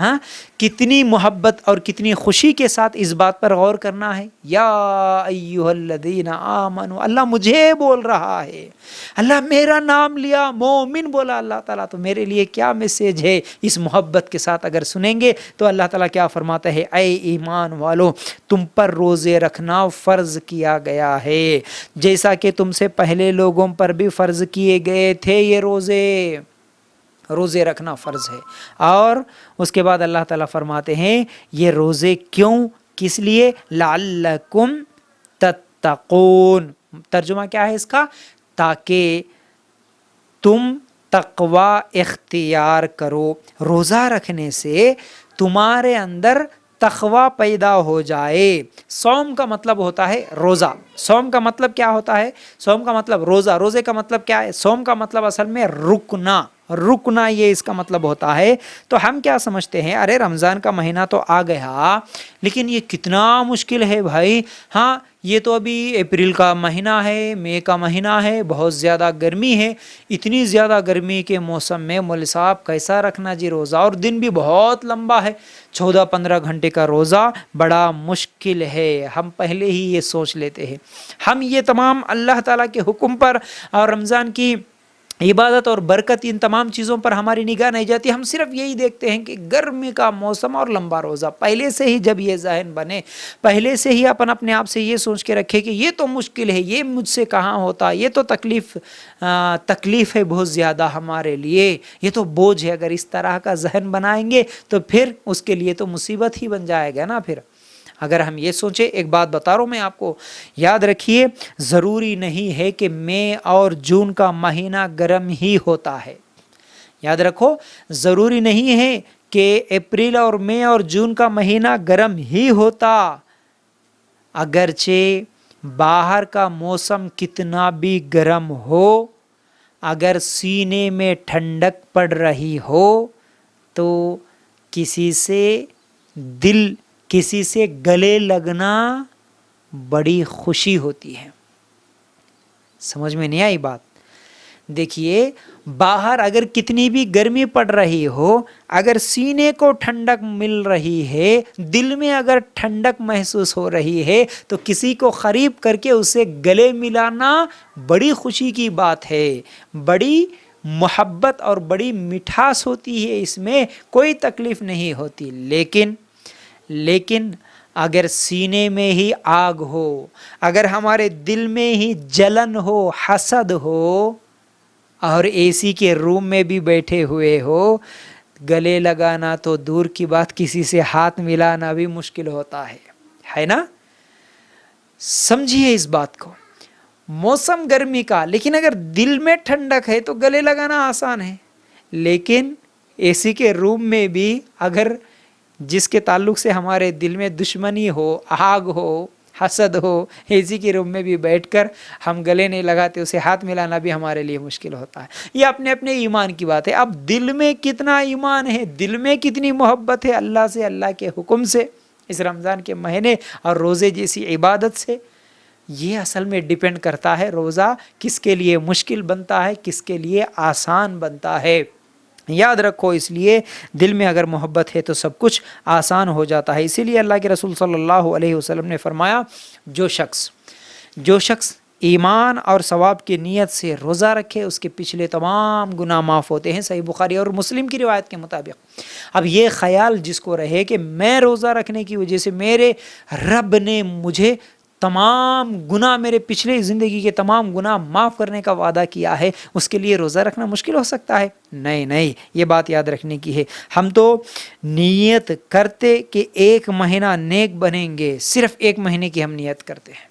A: ہاں کتنی محبت اور کتنی خوشی کے ساتھ اس بات پر غور کرنا ہے. یا ایھا الذین آمنوا، اللہ مجھے بول رہا ہے، اللہ میرا نام لیا، مومن بولا اللہ تعالیٰ، تو میرے لیے کیا میسیج ہے. اس محبت کے ساتھ اگر سنیں گے تو اللہ تعالیٰ کیا فرماتا ہے، اے ایمان والو تم پر روزے رکھنا فرض کیا گیا ہے جیسا کہ تم سے پہلے لوگوں پر بھی فرض کیے گئے تھے. یہ روزے رکھنا فرض ہے. اور اس کے بعد اللہ تعالیٰ فرماتے ہیں یہ روزے کیوں، کس لیے، لعلکم تتقون. ترجمہ کیا ہے اس کا، تاکہ تم تقوی اختیار کرو. روزہ رکھنے سے تمہارے اندر تقوی پیدا ہو جائے. صوم کا مطلب ہوتا ہے روزہ. صوم کا مطلب کیا ہوتا ہے، صوم کا مطلب روزہ. روزے کا مطلب کیا ہے، صوم کا مطلب اصل میں رکنا یہ اس کا مطلب ہوتا ہے. تو ہم کیا سمجھتے ہیں، ارے رمضان کا مہینہ تو آ گیا لیکن یہ کتنا مشکل ہے بھائی. ہاں یہ تو ابھی اپریل کا مہینہ ہے، مئی کا مہینہ ہے، بہت زیادہ گرمی ہے. اتنی زیادہ گرمی کے موسم میں مولوی صاحب کیسا رکھنا جی روزہ، اور دن بھی بہت لمبا ہے، 14-15 گھنٹے کا روزہ بڑا مشکل ہے. ہم پہلے ہی یہ سوچ لیتے ہیں. ہم یہ تمام اللہ تعالیٰ کے حکم پر اور رمضان کی عبادت اور برکت، ان تمام چیزوں پر ہماری نگاہ نہیں جاتی. ہم صرف یہی دیکھتے ہیں کہ گرمی کا موسم اور لمبا روزہ. پہلے سے ہی جب یہ ذہن بنے، پہلے سے ہی اپنے آپ سے یہ سوچ کے رکھے کہ یہ تو مشکل ہے، یہ مجھ سے کہاں ہوتا، یہ تو تکلیف ہے بہت زیادہ ہمارے لیے، یہ تو بوجھ ہے. اگر اس طرح کا ذہن بنائیں گے تو پھر اس کے لیے تو مصیبت ہی بن جائے گا نا. پھر اگر ہم یہ سوچیں، ایک بات بتا رہا ہوں میں آپ کو، یاد رکھیے ضروری نہیں ہے کہ مئی اور جون کا مہینہ گرم ہی ہوتا ہے. یاد رکھو ضروری نہیں ہے کہ اپریل اور مئی اور جون کا مہینہ گرم ہی ہوتا. اگرچہ باہر کا موسم کتنا بھی گرم ہو، اگر سینے میں ٹھنڈک پڑ رہی ہو تو کسی سے گلے لگنا بڑی خوشی ہوتی ہے. سمجھ میں نہیں آئی بات؟ دیکھیے باہر اگر کتنی بھی گرمی پڑ رہی ہو، اگر سینے کو ٹھنڈک مل رہی ہے، دل میں اگر ٹھنڈک محسوس ہو رہی ہے، تو کسی کو قریب کر کے اسے گلے ملانا بڑی خوشی کی بات ہے. بڑی محبت اور بڑی مٹھاس ہوتی ہے، اس میں کوئی تکلیف نہیں ہوتی. لیکن اگر سینے میں ہی آگ ہو، اگر ہمارے دل میں ہی جلن ہو، حسد ہو، اور اے سی کے روم میں بھی بیٹھے ہوئے ہو، گلے لگانا تو دور کی بات، کسی سے ہاتھ ملانا بھی مشکل ہوتا ہے نا. سمجھیے اس بات کو. موسم گرمی کا، لیکن اگر دل میں ٹھنڈک ہے تو گلے لگانا آسان ہے. لیکن اے سی کے روم میں بھی اگر جس کے تعلق سے ہمارے دل میں دشمنی ہو، آگ ہو، حسد ہو، اے سی کے روم میں بھی بیٹھ کر ہم گلے نہیں لگاتے، اسے ہاتھ ملانا بھی ہمارے لیے مشکل ہوتا ہے. یہ اپنے ایمان کی بات ہے. اب دل میں کتنا ایمان ہے، دل میں کتنی محبت ہے اللہ سے، اللہ کے حکم سے، اس رمضان کے مہینے اور روزے جیسی عبادت سے، یہ اصل میں ڈیپینڈ کرتا ہے روزہ کس کے لیے مشکل بنتا ہے، کس کے لیے آسان بنتا ہے. یاد رکھو اس لیے دل میں اگر محبت ہے تو سب کچھ آسان ہو جاتا ہے. اسی لیے اللہ کے رسول صلی اللہ علیہ وسلم نے فرمایا جو شخص ایمان اور ثواب کی نیت سے روزہ رکھے اس کے پچھلے تمام گناہ معاف ہوتے ہیں. صحیح بخاری اور مسلم کی روایت کے مطابق. اب یہ خیال جس کو رہے کہ میں روزہ رکھنے کی وجہ سے میرے رب نے مجھے تمام گناہ، میرے پچھلے زندگی کے تمام گناہ معاف کرنے کا وعدہ کیا ہے، اس کے لیے روزہ رکھنا مشکل ہو سکتا ہے. نہیں، یہ بات یاد رکھنے کی ہے. ہم تو نیت کرتے کہ 1 مہینہ نیک بنیں گے، صرف 1 مہینے کی ہم نیت کرتے ہیں،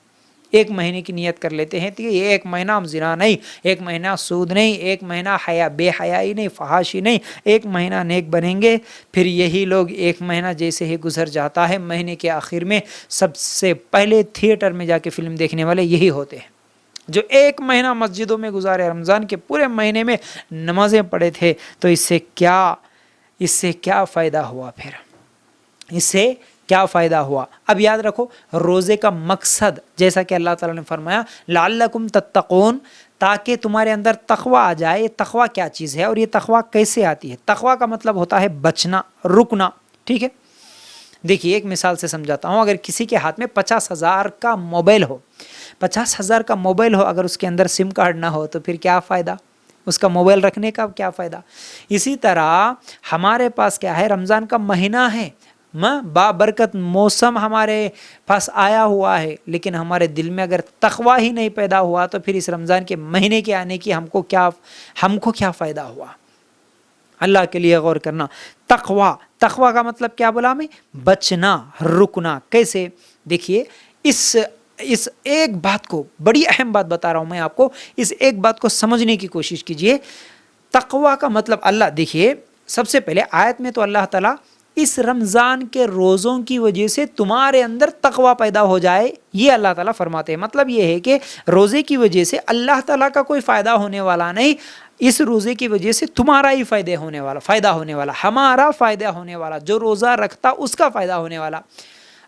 A: 1 مہینے کی نیت کر لیتے ہیں کہ یہ 1 مہینہ ہم زنا نہیں، 1 مہینہ سود نہیں، 1 مہینہ بے حیائی نہیں، فحاشی نہیں، 1 مہینہ نیک بنیں گے. پھر یہی لوگ 1 مہینہ جیسے ہی گزر جاتا ہے، مہینے کے آخر میں سب سے پہلے تھیٹر میں جا کے فلم دیکھنے والے یہی ہوتے ہیں جو 1 مہینہ مسجدوں میں گزارے، رمضان کے پورے مہینے میں نمازیں پڑھے تھے. تو اس سے کیا فائدہ ہوا؟ پھر اس سے کیا فائدہ ہوا؟ اب یاد رکھو روزے کا مقصد، جیسا کہ اللہ تعالیٰ نے فرمایا لعلکم تتقون، تاکہ تمہارے اندر تقویٰ آ جائے. تقویٰ کیا چیز ہے اور یہ تقویٰ کیسے آتی ہے؟ تقویٰ کا مطلب ہوتا ہے بچنا، رکنا. ٹھیک ہے، دیکھیے ایک مثال سے سمجھاتا ہوں. اگر کسی کے ہاتھ میں 50,000 کا موبائل ہو، 50,000 کا موبائل ہو، اگر اس کے اندر سم کارڈ نہ ہو تو پھر کیا فائدہ؟ اس کا موبائل رکھنے کا کیا فائدہ؟ اسی طرح ہمارے پاس کیا ہے؟ رمضان کا مہینہ ہے، بابرکت موسم ہمارے پاس آیا ہوا ہے، لیکن ہمارے دل میں اگر تقویٰ ہی نہیں پیدا ہوا تو پھر اس رمضان کے مہینے کے آنے کی ہم کو کیا فائدہ ہوا؟ اللہ کے لیے غور کرنا. تقویٰ کا مطلب کیا بولا میں؟ بچنا، رکنا. کیسے؟ دیکھیے اس ایک بات کو، بڑی اہم بات بتا رہا ہوں میں آپ کو، اس ایک بات کو سمجھنے کی کوشش کیجئے. تقویٰ کا مطلب اللہ، دیکھیے سب سے پہلے آیت میں تو اللہ تعالیٰ اس رمضان کے روزوں کی وجہ سے تمہارے اندر تقویٰ پیدا ہو جائے، یہ اللہ تعالیٰ فرماتے ہیں. مطلب یہ ہے کہ روزے کی وجہ سے اللہ تعالیٰ کا کوئی فائدہ ہونے والا نہیں، اس روزے کی وجہ سے تمہارا ہی فائدہ ہونے والا، ہمارا فائدہ ہونے والا، جو روزہ رکھتا اس کا فائدہ ہونے والا.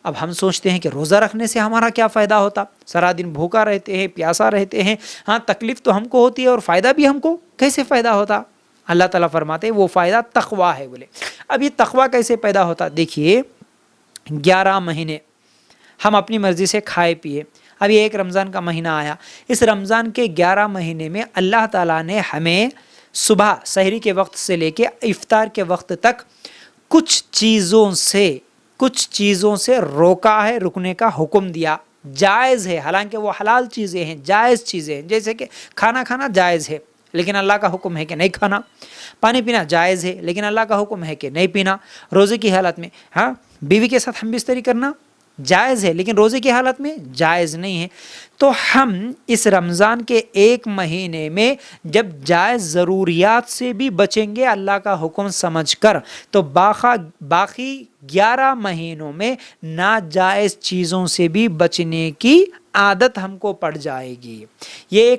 A: اب ہم سوچتے ہیں کہ روزہ رکھنے سے ہمارا کیا فائدہ ہوتا؟ سارا دن بھوکا رہتے ہیں، پیاسا رہتے ہیں، ہاں تکلیف تو ہم کو ہوتی ہے اور فائدہ بھی ہم کو، کیسے فائدہ ہوتا؟ اللہ تعالیٰ فرماتے ہیں وہ فائدہ تقویٰ ہے بولے. اب یہ تقویٰ کیسے پیدا ہوتا؟ دیکھیے 11 مہینے ہم اپنی مرضی سے کھائے پیے. ابھی ایک رمضان کا مہینہ آیا، اس رمضان کے 11 مہینے میں اللہ تعالیٰ نے ہمیں صبح سحری کے وقت سے لے کے افطار کے وقت تک کچھ چیزوں سے روکا ہے، رکنے کا حکم دیا. جائز ہے، حالانکہ وہ حلال چیزیں ہیں، جائز چیزیں ہیں، جیسے کہ کھانا کھانا جائز ہے لیکن اللہ کا حکم ہے کہ نہیں کھانا. پانی پینا جائز ہے لیکن اللہ کا حکم ہے کہ نہیں پینا. روزے کی حالت میں بیوی کے ساتھ ہم بستری کرنا جائز ہے لیکن روزے کی حالت میں جائز نہیں ہے. تو ہم اس رمضان کے ایک مہینے میں جب جائز ضروریات سے بھی بچیں گے اللہ کا حکم سمجھ کر، تو باقی 11 مہینوں میں ناجائز چیزوں سے بھی بچنے کی عادت ہم کو پڑ جائے گی. یہ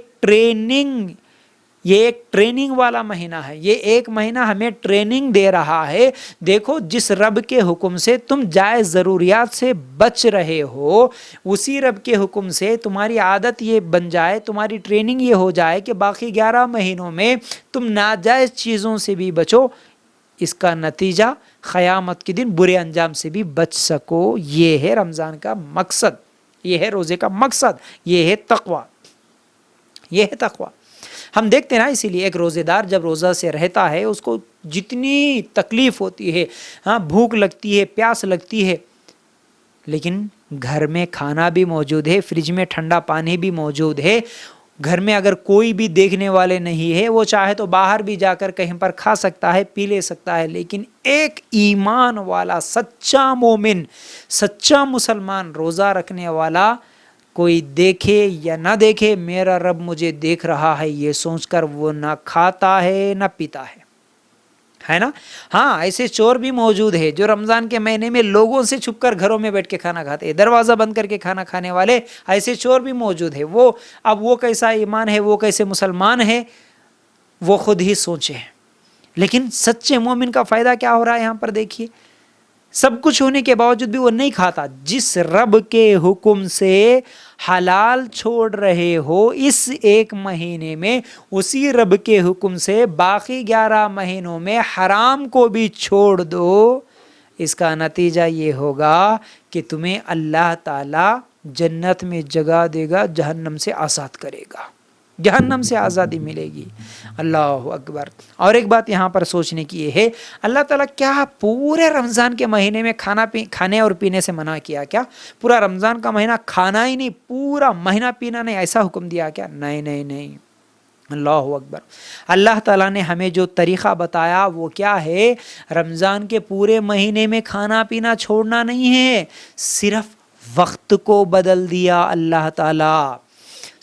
A: ایک ٹریننگ والا مہینہ ہے. یہ ایک مہینہ ہمیں ٹریننگ دے رہا ہے. دیکھو جس رب کے حکم سے تم جائز ضروریات سے بچ رہے ہو، اسی رب کے حکم سے تمہاری عادت یہ بن جائے، تمہاری ٹریننگ یہ ہو جائے کہ باقی 11 مہینوں میں تم ناجائز چیزوں سے بھی بچو. اس کا نتیجہ قیامت کے دن برے انجام سے بھی بچ سکو. یہ ہے رمضان کا مقصد، یہ ہے روزے کا مقصد، یہ ہے تقویٰ. ہم دیکھتے ہیں نا، اسی لیے ایک روزے دار جب روزہ سے رہتا ہے اس کو جتنی تکلیف ہوتی ہے، بھوک لگتی ہے، پیاس لگتی ہے، لیکن گھر میں کھانا بھی موجود ہے، فریج میں ٹھنڈا پانی بھی موجود ہے. گھر میں اگر کوئی بھی دیکھنے والے نہیں ہے، وہ چاہے تو باہر بھی جا کر کہیں پر کھا سکتا ہے، پی لے سکتا ہے. لیکن ایک ایمان والا سچا مومن، سچا مسلمان، روزہ رکھنے والا، کوئی دیکھے یا نہ دیکھے میرا رب مجھے دیکھ رہا ہے یہ سوچ کر وہ نہ کھاتا ہے نہ پیتا ہے نا. ایسے چور بھی موجود ہے جو رمضان کے مہینے میں لوگوں سے چھپ کر گھروں میں بیٹھ کے کھانا کھاتے ہیں، دروازہ بند کر کے کھانا کھانے والے ایسے چور بھی موجود ہے. وہ کیسا ایمان ہے، وہ کیسے مسلمان ہے، وہ خود ہی سوچے. لیکن سچے مومن کا فائدہ کیا ہو رہا ہے یہاں پر دیکھیے. سب کچھ ہونے کے باوجود بھی وہ نہیں کھاتا. جس رب کے حکم سے حلال چھوڑ رہے ہو اس ایک مہینے میں، اسی رب کے حکم سے باقی 11 مہینوں میں حرام کو بھی چھوڑ دو. اس کا نتیجہ یہ ہوگا کہ تمہیں اللہ تعالی جنت میں جگہ دے گا، جہنم سے آزاد کرے گا، جہنم سے آزادی ملے گی. اللہ اکبر. اور ایک بات یہاں پر سوچنے کی یہ ہے، اللہ تعالیٰ کیا پورے رمضان کے مہینے میں کھانے اور پینے سے منع کیا؟ کیا پورا رمضان کا مہینہ کھانا ہی نہیں، پورا مہینہ پینا نہیں، ایسا حکم دیا کیا؟ نہیں. اللہ اکبر. اللہ تعالیٰ نے ہمیں جو طریقہ بتایا وہ کیا ہے؟ رمضان کے پورے مہینے میں کھانا پینا چھوڑنا نہیں ہے، صرف وقت کو بدل دیا اللہ تعالیٰ،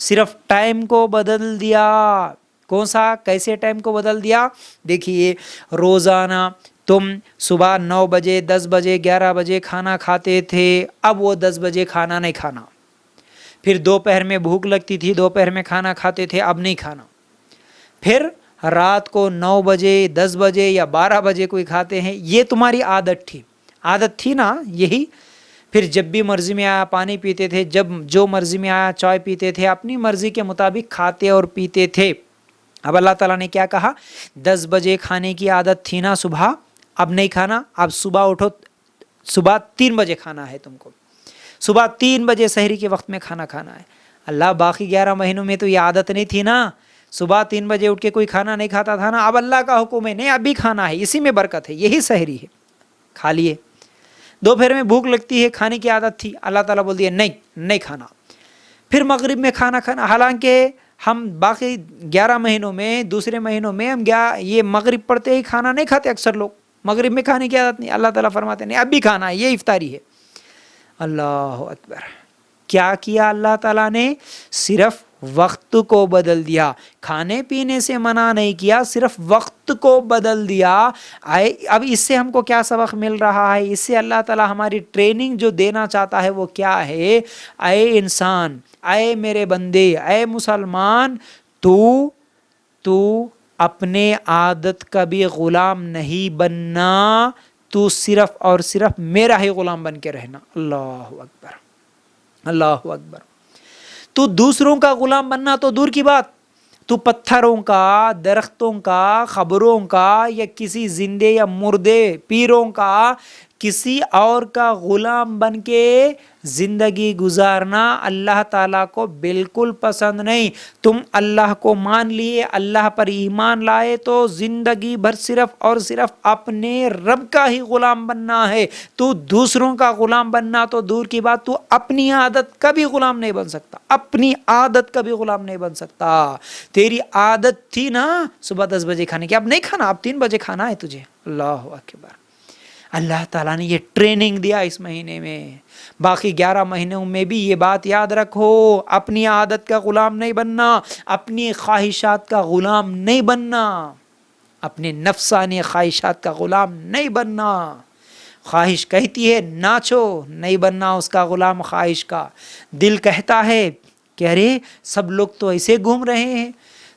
A: صرف ٹائم کو بدل دیا. کون سا، کیسے ٹائم کو بدل دیا؟ دیکھیے روزانہ تم صبح 9 بجے 10 بجے 11 بجے کھانا کھاتے تھے، اب وہ 10 بجے کھانا نہیں کھانا. پھر دوپہر میں بھوک لگتی تھی، دوپہر میں کھانا کھاتے تھے، اب نہیں کھانا. پھر رات کو 9 بجے 10 بجے یا 12 بجے کوئی کھاتے ہیں، یہ تمہاری عادت تھی نا یہی. پھر جب بھی مرضی میں آیا پانی پیتے تھے، جب جو مرضی میں آیا چائے پیتے تھے، اپنی مرضی کے مطابق کھاتے اور پیتے تھے۔ اب اللہ تعالیٰ نے کیا کہا؟ 10 بجے کھانے کی عادت تھی نا صبح، اب نہیں کھانا، اب صبح اٹھو، صبح 3 بجے کھانا ہے تم کو، صبح 3 بجے سحری کے وقت میں کھانا کھانا ہے۔ اللہ باقی 11 مہینوں میں تو یہ عادت نہیں تھی نا، صبح 3 بجے اٹھ کے کوئی کھانا نہیں کھاتا تھا نا، اب اللہ کا حکم ہے نہیں اب بھی کھانا ہے، اسی میں برکت ہے، یہی سحری ہے، کھا لیے۔ دوپہر میں بھوک لگتی ہے، کھانے کی عادت تھی، اللہ تعالیٰ بول دیا نہیں کھانا۔ پھر مغرب میں کھانا کھانا، حالانکہ ہم باقی 11 مہینوں میں، دوسرے مہینوں میں ہم یہ مغرب پڑھتے ہی کھانا نہیں کھاتے، اکثر لوگ مغرب میں کھانے کی عادت نہیں، اللہ تعالیٰ فرماتے نہیں اب بھی کھانا ہے، یہ افطاری ہے۔ اللہ اکبر، کیا کیا اللہ تعالیٰ نے؟ صرف وقت کو بدل دیا، کھانے پینے سے منع نہیں کیا، صرف وقت کو بدل دیا۔ اب اس سے ہم کو کیا سبق مل رہا ہے؟ اس سے اللہ تعالیٰ ہماری ٹریننگ جو دینا چاہتا ہے وہ کیا ہے؟ اے انسان، اے میرے بندے، اے مسلمان، تو اپنے عادت کا بھی غلام نہیں بننا، تو صرف اور صرف میرا ہی غلام بن کے رہنا۔ اللہ اکبر، اللہ اکبر۔ تو دوسروں کا غلام بننا تو دور کی بات، تو پتھروں کا، درختوں کا، خبروں کا، یا کسی زندے یا مردے پیروں کا، کسی اور کا غلام بن کے زندگی گزارنا اللہ تعالیٰ کو بالکل پسند نہیں۔ تم اللہ کو مان لیے، اللہ پر ایمان لائے تو زندگی بھر صرف اور صرف اپنے رب کا ہی غلام بننا ہے۔ تو دوسروں کا غلام بننا تو دور کی بات، تو اپنی عادت کا بھی غلام نہیں بن سکتا، اپنی عادت کا بھی غلام نہیں بن سکتا۔ تیری عادت تھی نا صبح 10 بجے کھانے کی، اب نہیں کھانا، اب 3 بجے کھانا ہے تجھے۔ اللہ اکبر، اللہ تعالیٰ نے یہ ٹریننگ دیا اس مہینے میں۔ باقی 11 مہینوں میں بھی یہ بات یاد رکھو، اپنی عادت کا غلام نہیں بننا، اپنی خواہشات کا غلام نہیں بننا، اپنے نفسانی خواہشات کا غلام نہیں بننا۔ خواہش کہتی ہے ناچو، نہیں بننا اس کا غلام خواہش کا۔ دل کہتا ہے کہ ارے سب لوگ تو ایسے گھوم رہے ہیں،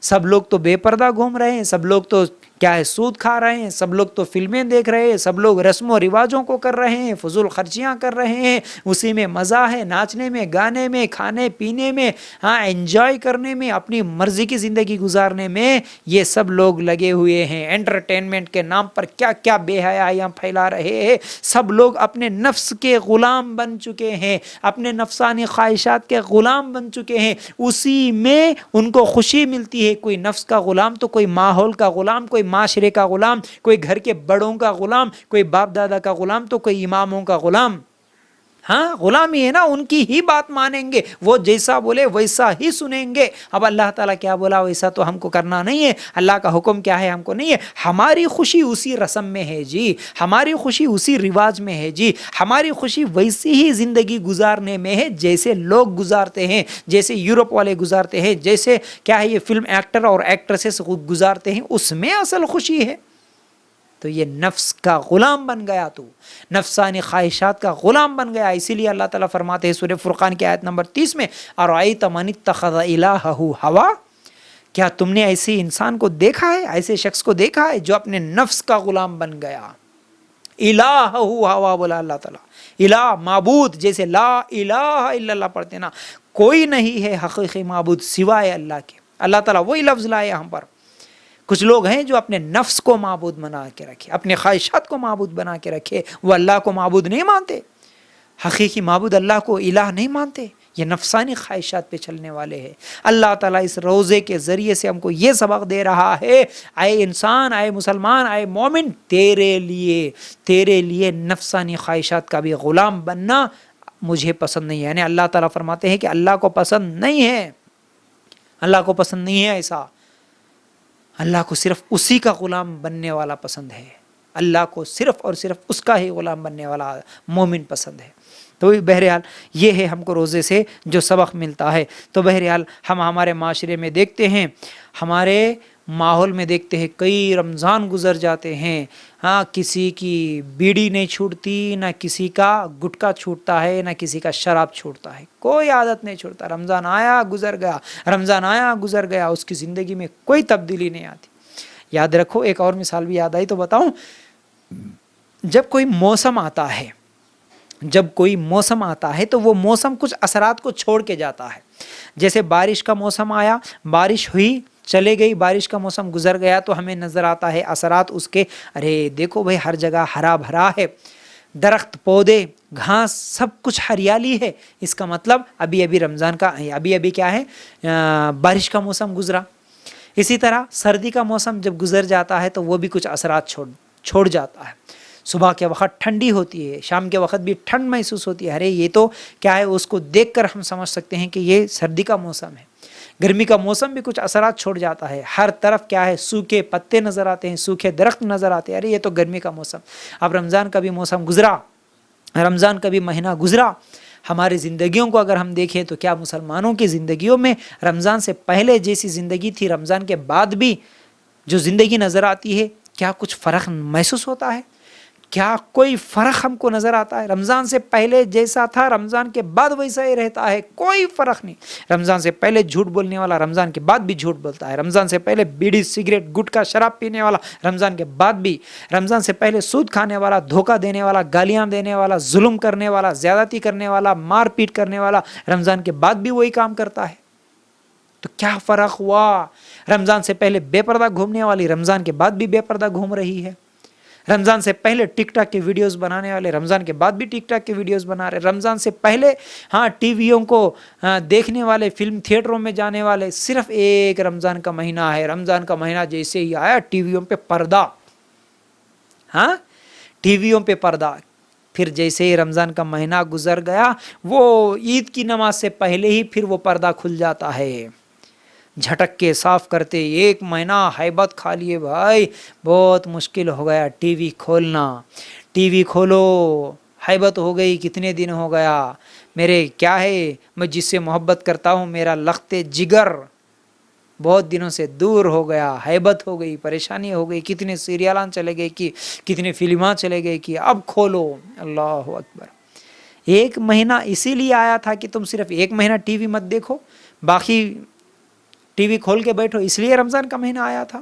A: سب لوگ تو بے پردہ گھوم رہے ہیں، سب لوگ تو کیا ہے سود کھا رہے ہیں، سب لوگ تو فلمیں دیکھ رہے ہیں، سب لوگ رسم و رواجوں کو کر رہے ہیں، فضول خرچیاں کر رہے ہیں، اسی میں مزہ ہے، ناچنے میں، گانے میں، کھانے پینے میں، انجوائے کرنے میں، اپنی مرضی کی زندگی گزارنے میں یہ سب لوگ لگے ہوئے ہیں۔ انٹرٹینمنٹ کے نام پر کیا کیا بے حیائیاں پھیلا رہے ہیں، سب لوگ اپنے نفس کے غلام بن چکے ہیں، اپنے نفسانی خواہشات کے غلام بن چکے ہیں، اسی میں ان کو خوشی ملتی ہے۔ کوئی نفس کا غلام تو کوئی ماحول کا غلام، کوئی معاشرے کا غلام، کوئی گھر کے بڑوں کا غلام، کوئی باپ دادا کا غلام، تو کوئی اماموں کا غلام۔ ہاں غلامی ہے نا، ان کی ہی بات مانیں گے، وہ جیسا بولے ویسا ہی سنیں گے۔ اب اللہ تعالیٰ کیا بولا ویسا تو ہم کو کرنا نہیں ہے، اللہ کا حکم کیا ہے ہم کو نہیں ہے۔ ہماری خوشی اسی رسم میں ہے جی، ہماری خوشی اسی رواج میں ہے جی، ہماری خوشی ویسی ہی زندگی گزارنے میں ہے جیسے لوگ گزارتے ہیں، جیسے یورپ والے گزارتے ہیں، جیسے کیا ہے یہ فلم ایکٹر اور ایکٹریسز گزارتے ہیں، اس میں اصل خوشی ہے۔ تو یہ نفس کا غلام بن گیا، تو نفسانی خواہشات کا غلام بن گیا۔ اسی لیے اللہ تعالیٰ فرماتے ہیں سورہ فرقان کی آیت نمبر 30 میں، اَرَأَيْتَ مَنِ اتَّخَذَ إِلَٰهَهُ هَوَىٰ، کیا تم نے ایسے انسان کو دیکھا ہے، ایسے شخص کو دیکھا ہے جو اپنے نفس کا غلام بن گیا؟ الٰهَهُ ہوا بولا اللہ تعالیٰ، الہ معبود، جیسے لا الہ الا اللہ پڑھتے نا، کوئی نہیں ہے حقیقی معبود سوائے اللہ کے۔ اللہ تعالیٰ وہی لفظ لائے ہم پر۔ کچھ لوگ ہیں جو اپنے نفس کو معبود بنا کے رکھے، اپنے خواہشات کو معبود بنا کے رکھے، وہ اللہ کو معبود نہیں مانتے، حقیقی معبود اللہ کو الہ نہیں مانتے، یہ نفسانی خواہشات پہ چلنے والے ہیں۔ اللہ تعالیٰ اس روزے کے ذریعے سے ہم کو یہ سبق دے رہا ہے، اے انسان، اے مسلمان، اے مومن، تیرے لیے نفسانی خواہشات کا بھی غلام بننا مجھے پسند نہیں ہے۔ یعنی اللہ تعالیٰ فرماتے ہیں کہ اللہ کو پسند نہیں ہے، اللہ کو پسند نہیں ہے ایسا، اللہ کو صرف اسی کا غلام بننے والا پسند ہے، اللہ کو صرف اور صرف اس کا ہی غلام بننے والا مومن پسند ہے۔ تو بہرحال یہ ہے ہم کو روزے سے جو سبق ملتا ہے۔ تو بہرحال ہم ہمارے معاشرے میں دیکھتے ہیں، ہمارے ماحول میں دیکھتے ہیں، کئی رمضان گزر جاتے ہیں، کسی کی بیڑی نہیں چھوٹتی، نہ کسی کا گٹکا چھوٹتا ہے، نہ کسی کا شراب چھوٹتا ہے، کوئی عادت نہیں چھوڑتا۔ رمضان آیا گزر گیا، رمضان آیا گزر گیا، اس کی زندگی میں کوئی تبدیلی نہیں آتی۔ یاد رکھو، ایک اور مثال بھی یاد آئی تو بتاؤں، جب کوئی موسم آتا ہے، جب کوئی موسم آتا ہے تو وہ موسم کچھ اثرات کو چھوڑ کے جاتا ہے. جیسے بارش کا موسم آیا، بارش ہوئی، چلے گئی، بارش کا موسم گزر گیا تو ہمیں نظر آتا ہے اثرات اس کے، ارے دیکھو بھائی ہر جگہ ہرا بھرا ہے، درخت، پودے، گھاس، سب کچھ ہریالی ہے. اس کا مطلب ابھی رمضان کا ابھی کیا ہے، بارش کا موسم گزرا. اسی طرح سردی کا موسم جب گزر جاتا ہے تو وہ بھی کچھ اثرات چھوڑ جاتا ہے. صبح کے وقت ٹھنڈی ہوتی ہے، شام کے وقت بھی ٹھنڈ محسوس ہوتی ہے، ارے یہ تو کیا ہے، اس کو دیکھ کر ہم سمجھ سکتے ہیں کہ یہ سردی کا موسم ہے. گرمی کا موسم بھی کچھ اثرات چھوڑ جاتا ہے، ہر طرف کیا ہے، سوکھے پتے نظر آتے ہیں، سوکھے درخت نظر آتے ہیں، ارے یہ تو گرمی کا موسم. اب رمضان کا بھی موسم گزرا، رمضان کا بھی مہینہ گزرا. ہماری زندگیوں کو اگر ہم دیکھیں تو کیا مسلمانوں کی زندگیوں میں رمضان سے پہلے جیسی زندگی تھی، رمضان کے بعد بھی جو زندگی نظر آتی ہے، کیا کچھ فرق محسوس ہوتا ہے؟ کیا کوئی فرق ہم کو نظر آتا ہے؟ رمضان سے پہلے جیسا تھا رمضان کے بعد ویسا ہی رہتا ہے، کوئی فرق نہیں. رمضان سے پہلے جھوٹ بولنے والا رمضان کے بعد بھی جھوٹ بولتا ہے. رمضان سے پہلے بیڑی، سگریٹ، گٹکا، شراب پینے والا رمضان کے بعد بھی، رمضان سے پہلے سود کھانے والا، دھوکہ دینے والا، گالیاں دینے والا، ظلم کرنے والا، زیادتی کرنے والا، مار پیٹ کرنے والا رمضان کے بعد بھی وہی کام کرتا ہے. تو کیا فرق ہوا؟ رمضان سے پہلے بے پردہ گھومنے والی رمضان کے بعد بھی بے پردہ گھوم رہی ہے. رمضان سے پہلے ٹک ٹاک کے ویڈیوز بنانے والے رمضان کے بعد بھی ٹک ٹاک کے ویڈیوز بنا رہے. رمضان سے پہلے ٹی ویوں کو دیکھنے والے، فلم تھیٹروں میں جانے والے، صرف ایک رمضان کا مہینہ ہے، رمضان کا مہینہ جیسے ہی آیا ٹی ویوں پہ پردہ، ٹی ویوں پہ پردہ. پھر جیسے ہی رمضان کا مہینہ گزر گیا، وہ عید کی نماز سے پہلے ہی پھر وہ پردہ کھل جاتا ہے. جھٹک کے صاف کرتے ایک مہینہ ہیبت کھا لیے بھائی، بہت مشکل ہو گیا ٹی وی کھولنا. ٹی وی کھولو، ہیبت ہو گئی، کتنے دن ہو گیا میرے، کیا ہے، میں جس سے محبت کرتا ہوں، میرا لخت جگر بہت دنوں سے دور ہو گیا، ہیبت ہو گئی، پریشانی ہو گئی، کتنے سیریالان چلے گئے کہ کتنے فلماں چلے گئے کہ اب کھولو. اللہ اکبر. ایک مہینہ اسی لیے آیا تھا کہ تم صرف ایک مہینہ ٹی وی مت دیکھو، باقی ٹی وی کھول کے بیٹھو، اس لیے رمضان کا مہینہ آیا تھا.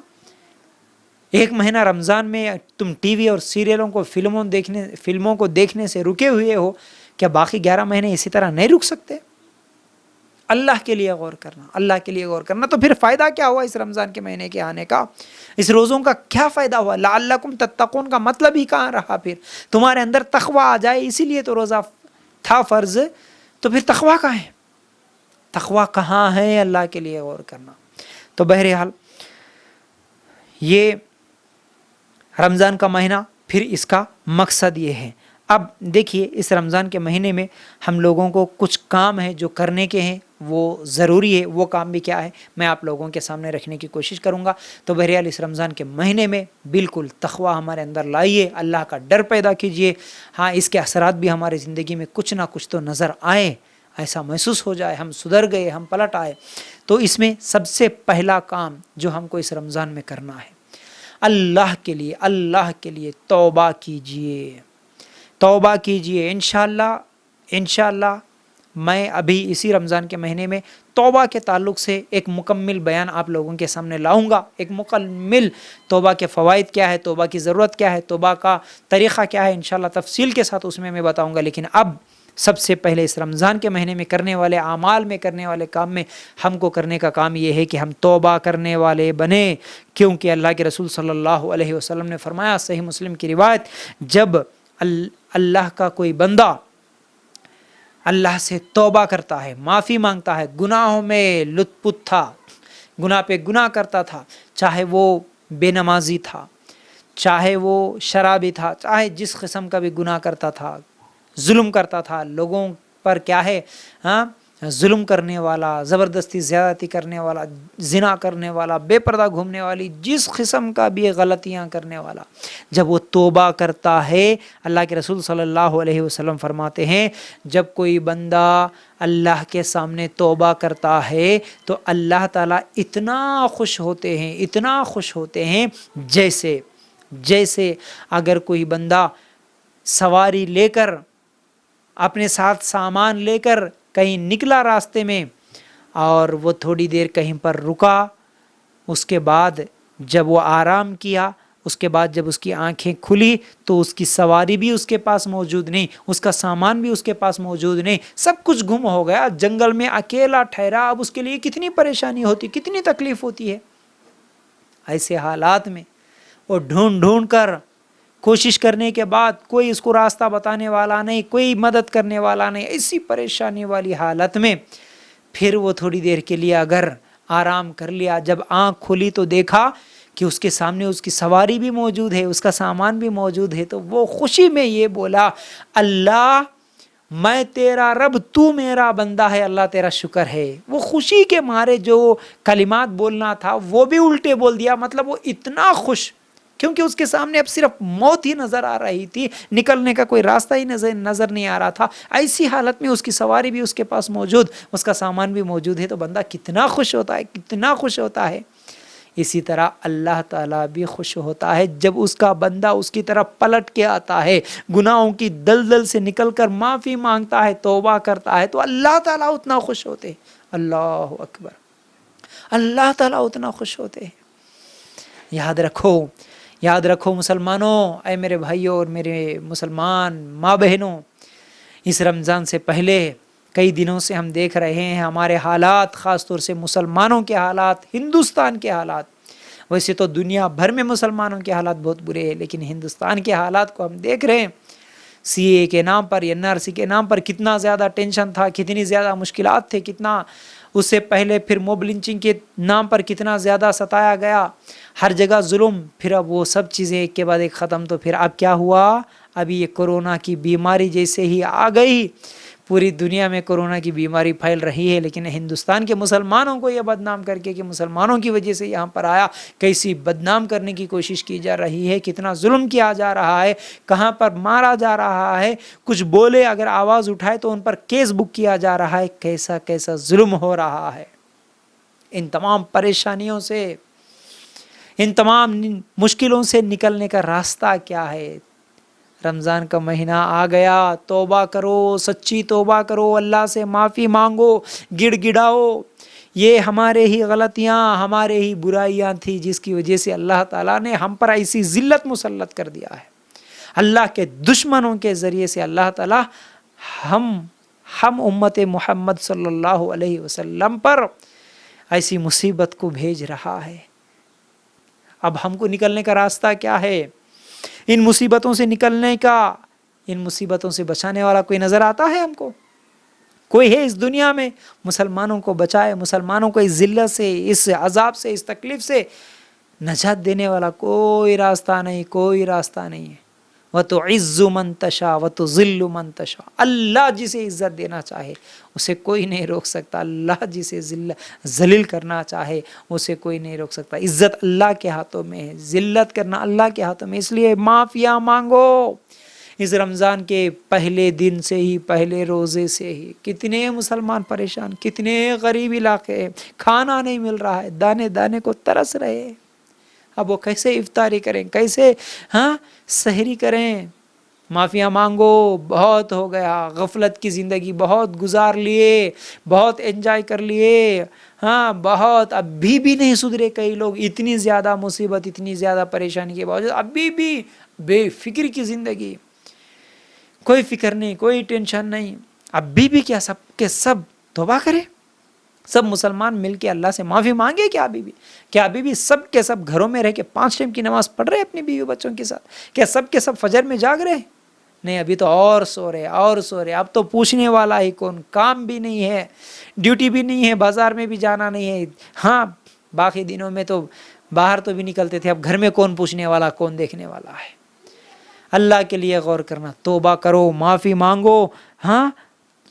A: ایک مہینہ رمضان میں تم ٹی وی اور سیریلوں کو، فلموں کو دیکھنے سے رکے ہوئے ہو، کیا باقی 11 مہینے اسی طرح نہیں رک سکتے؟ اللہ کے لیے غور کرنا، اللہ کے لیے غور کرنا. تو پھر فائدہ کیا ہوا اس رمضان کے مہینے کے آنے کا؟ اس روزوں کا کیا فائدہ ہوا؟ لعلکم تتقون کا مطلب ہی کہاں رہا؟ پھر تمہارے اندر تقویٰ آ جائے، اسی لیے تو روزہ تھا فرض. تو پھر تقویٰ کہاں ہے؟ تقویٰ کہاں ہے؟ اللہ کے لیے غور کرنا. تو بہرحال یہ رمضان کا مہینہ، پھر اس کا مقصد یہ ہے. اب دیکھیے اس رمضان کے مہینے میں ہم لوگوں کو کچھ کام ہیں جو کرنے کے ہیں، وہ ضروری ہے. وہ کام بھی کیا ہے میں آپ لوگوں کے سامنے رکھنے کی کوشش کروں گا. تو بہرحال اس رمضان کے مہینے میں بالکل تقویٰ ہمارے اندر لائیے، اللہ کا ڈر پیدا کیجیے. اس کے اثرات بھی ہماری زندگی میں کچھ نہ کچھ تو نظر آئے، ایسا محسوس ہو جائے ہم سدھر گئے، ہم پلٹ آئے. تو اس میں سب سے پہلا کام جو ہم کو اس رمضان میں کرنا ہے، اللہ کے لیے توبہ کیجئے، توبہ کیجئے. انشاءاللہ میں ابھی اسی رمضان کے مہینے میں توبہ کے تعلق سے ایک مکمل بیان آپ لوگوں کے سامنے لاؤں گا. ایک مکمل توبہ کے فوائد کیا ہے، توبہ کی ضرورت کیا ہے، توبہ کا طریقہ کیا ہے، انشاءاللہ تفصیل کے ساتھ اس میں بتاؤں گا. لیکن اب سب سے پہلے اس رمضان کے مہینے میں کرنے والے اعمال میں، کرنے والے کام میں ہم کو کرنے کا کام یہ ہے کہ ہم توبہ کرنے والے بنیں. کیونکہ اللہ کے رسول صلی اللہ علیہ وسلم نے فرمایا، صحیح مسلم کی روایت، جب اللہ کا کوئی بندہ اللہ سے توبہ کرتا ہے، معافی مانگتا ہے، گناہوں میں لت پت تھا، گناہ پہ گناہ کرتا تھا، چاہے وہ بے نمازی تھا، چاہے وہ شرابی تھا، چاہے جس قسم کا بھی گناہ کرتا تھا، ظلم کرتا تھا، لوگوں پر کیا ہے ظلم کرنے والا، زبردستی زیادتی کرنے والا، زنا کرنے والا، بے پردہ گھومنے والی، جس قسم کا بھی غلطیاں کرنے والا، جب وہ توبہ کرتا ہے، اللہ کے رسول صلی اللہ علیہ وسلم فرماتے ہیں جب کوئی بندہ اللہ کے سامنے توبہ کرتا ہے تو اللہ تعالیٰ اتنا خوش ہوتے ہیں جیسے اگر کوئی بندہ سواری لے کر، اپنے ساتھ سامان لے کر کہیں نکلا راستے میں، اور وہ تھوڑی دیر کہیں پر رکا، اس کے بعد جب وہ آرام کیا، اس کے بعد جب اس کی آنکھیں کھلی تو اس کی سواری بھی اس کے پاس موجود نہیں، اس کا سامان بھی اس کے پاس موجود نہیں، سب کچھ گم ہو گیا، جنگل میں اکیلا ٹھہرا۔ اب اس کے لیے کتنی پریشانی ہوتی، کتنی تکلیف ہوتی ہے۔ ایسے حالات میں وہ ڈھونڈ ڈھونڈ کر کوشش کرنے کے بعد کوئی اس کو راستہ بتانے والا نہیں، کوئی مدد کرنے والا نہیں، ایسی پریشانی والی حالت میں پھر وہ تھوڑی دیر کے لیے اگر آرام کر لیا، جب آنکھ کھلی تو دیکھا کہ اس کے سامنے اس کی سواری بھی موجود ہے، اس کا سامان بھی موجود ہے، تو وہ خوشی میں یہ بولا، اللہ میں تیرا رب، تو میرا بندہ ہے، اللہ تیرا شکر ہے۔ وہ خوشی کے مارے جو کلمات بولنا تھا وہ بھی الٹے بول دیا، مطلب وہ اتنا خوش، کیونکہ اس کے سامنے اب صرف موت ہی نظر آ رہی تھی، نکلنے کا کوئی راستہ ہی نظر نہیں آ رہا تھا۔ ایسی حالت میں اس کی سواری بھی اس کے پاس موجود، اس کا سامان بھی موجود ہے، تو بندہ کتنا خوش ہوتا ہے، کتنا خوش ہوتا ہے۔ اسی طرح اللہ تعالیٰ بھی خوش ہوتا ہے جب اس کا بندہ اس کی طرف پلٹ کے آتا ہے، گناہوں کی دلدل سے نکل کر معافی مانگتا ہے، توبہ کرتا ہے، تو اللہ تعالیٰ اتنا خوش ہوتے ہیں۔ اللہ اکبر، اللہ تعالیٰ اتنا خوش ہوتے ہیں۔ یاد رکھو مسلمانوں، اے میرے بھائیوں اور میرے مسلمان ماں بہنوں، اس رمضان سے پہلے کئی دنوں سے ہم دیکھ رہے ہیں ہمارے حالات، خاص طور سے مسلمانوں کے حالات، ہندوستان کے حالات۔ ویسے تو دنیا بھر میں مسلمانوں کے حالات بہت برے ہیں، لیکن ہندوستان کے حالات کو ہم دیکھ رہے ہیں۔ سی اے کے نام پر، NRC کے نام پر کتنا زیادہ ٹینشن تھا، کتنی زیادہ مشکلات تھے، کتنا اس سے پہلے پھر موب لنچنگ کے نام پر کتنا زیادہ ستایا گیا، ہر جگہ ظلم۔ پھر اب وہ سب چیزیں ایک کے بعد ایک ختم، تو پھر اب کیا ہوا؟ ابھی یہ کورونا کی بیماری جیسے ہی آ گئی، پوری دنیا میں کورونا کی بیماری پھیل رہی ہے، لیکن ہندوستان کے مسلمانوں کو یہ بدنام کر کے کہ مسلمانوں کی وجہ سے یہاں پر آیا، کیسی بدنام کرنے کی کوشش کی جا رہی ہے، کتنا ظلم کیا جا رہا ہے، کہاں پر مارا جا رہا ہے، کچھ بولے اگر آواز اٹھائے تو ان پر کیس بک کیا جا رہا ہے، کیسا کیسا ظلم ہو رہا ہے۔ ان تمام پریشانیوں سے، ان تمام مشکلوں سے نکلنے کا راستہ کیا ہے؟ رمضان کا مہینہ آ گیا، توبہ کرو، سچی توبہ کرو، اللہ سے معافی مانگو، گڑ گڑاؤ۔ یہ ہمارے ہی غلطیاں، ہمارے ہی برائیاں تھیں جس کی وجہ سے اللہ تعالیٰ نے ہم پر ایسی ذلت مسلط کر دیا ہے۔ اللہ کے دشمنوں کے ذریعے سے اللہ تعالیٰ ہم امت محمد صلی اللہ علیہ وسلم پر ایسی مصیبت کو بھیج رہا ہے۔ اب ہم کو نکلنے کا راستہ کیا ہے؟ ان مصیبتوں سے نکلنے کا، ان مصیبتوں سے بچانے والا کوئی نظر آتا ہے ہم کو؟ کوئی ہے اس دنیا میں مسلمانوں کو بچائے، مسلمانوں کو اس ذلت سے، اس عذاب سے، اس تکلیف سے نجات دینے والا؟ کوئی راستہ نہیں، کوئی راستہ نہیں ہے۔ وَتُعِزُّ مَن تَشَاءُ وَتُذِلُّ مَن تَشَاءُ، اللہ جسے عزت دینا چاہے اسے کوئی نہیں روک سکتا، اللہ جسے ذلیل کرنا چاہے اسے کوئی نہیں روک سکتا۔ عزت اللہ کے ہاتھوں میں ہے، ذلت کرنا اللہ کے ہاتھوں میں، اس لیے معافیاں مانگو۔ اس رمضان کے پہلے دن سے ہی، پہلے روزے سے ہی کتنے مسلمان پریشان، کتنے غریب علاقے ہیں، کھانا نہیں مل رہا ہے، دانے دانے کو ترس رہے ہیں۔ اب وہ کیسے افطاری کریں، کیسے سحری کریں؟ معافیاں مانگو، بہت ہو گیا، غفلت کی زندگی بہت گزار لیے، بہت انجوائے کر لیے، بہت، ابھی بھی نہیں سدھرے کئی لوگ، اتنی زیادہ مصیبت، اتنی زیادہ پریشانی کے باوجود ابھی بھی بے فکر کی زندگی، کوئی فکر نہیں، کوئی ٹینشن نہیں۔ ابھی بھی کیا سب کے سب توبہ کرے؟ سب مسلمان مل کے اللہ سے معافی مانگے؟ کیا ابھی بھی سب کے سب گھروں میں رہ کے 5 ٹائم کی نماز پڑھ رہے اپنی بیوی بچوں کے ساتھ؟ کیا سب کے سب فجر میں جاگ رہے؟ نہیں، ابھی تو اور سو رہے۔ اب تو پوچھنے والا ہی کون، کام بھی نہیں ہے، ڈیوٹی بھی نہیں ہے، بازار میں بھی جانا نہیں ہے۔ باقی دنوں میں تو باہر تو بھی نکلتے تھے، اب گھر میں کون پوچھنے والا، کون دیکھنے والا ہے؟ اللہ کے لیے غور کرنا، توبہ کرو، معافی مانگو۔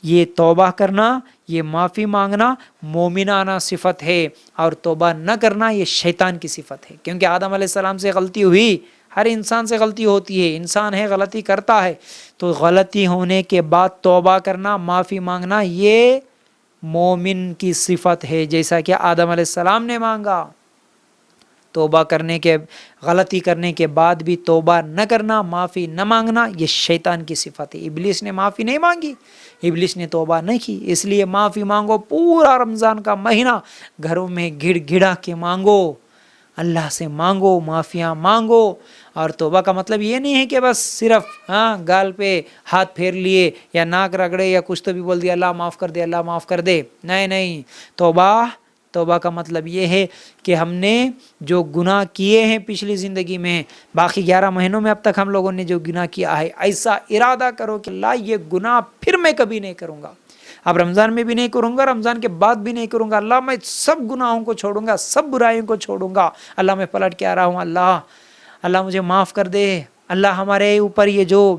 A: یہ توبہ کرنا، یہ معافی مانگنا مومنانہ صفت ہے، اور توبہ نہ کرنا یہ شیطان کی صفت ہے، کیونکہ آدم علیہ السلام سے غلطی ہوئی، ہر انسان سے غلطی ہوتی ہے، انسان ہے، غلطی کرتا ہے، تو غلطی ہونے کے بعد توبہ کرنا، معافی مانگنا یہ مومن کی صفت ہے، جیسا کہ آدم علیہ السلام نے مانگا۔ توبہ کرنے کے، غلطی کرنے کے بعد بھی توبہ نہ کرنا، معافی نہ مانگنا یہ شیطان کی صفت ہے۔ ابلیس نے معافی نہیں مانگی، ابلیس نے توبہ نہیں کی، اس لیے معافی مانگو۔ پورا رمضان کا مہینہ گھروں میں گڑ گڑا کے مانگو، اللہ سے مانگو، معافیاں مانگو. اور توبہ کا مطلب یہ نہیں ہے کہ بس صرف گال پہ ہاتھ پھیر لیے یا ناک رگڑے یا کچھ تو بھی بول دیا اللہ معاف کر دے، اللہ معاف کر دے. نہیں. توبہ کا مطلب یہ ہے کہ ہم نے جو گناہ کیے ہیں پچھلی زندگی میں، باقی 11 مہینوں میں اب تک ہم لوگوں نے جو گناہ کیا ہے، ایسا ارادہ کرو کہ اللہ یہ گناہ پھر میں کبھی نہیں کروں گا. اب رمضان میں بھی نہیں کروں گا، رمضان کے بعد بھی نہیں کروں گا. اللہ میں سب گناہوں کو چھوڑوں گا، سب برائیوں کو چھوڑوں گا. اللہ میں پلٹ کے آ رہا ہوں، اللہ مجھے معاف کر دے. اللہ ہمارے اوپر یہ جو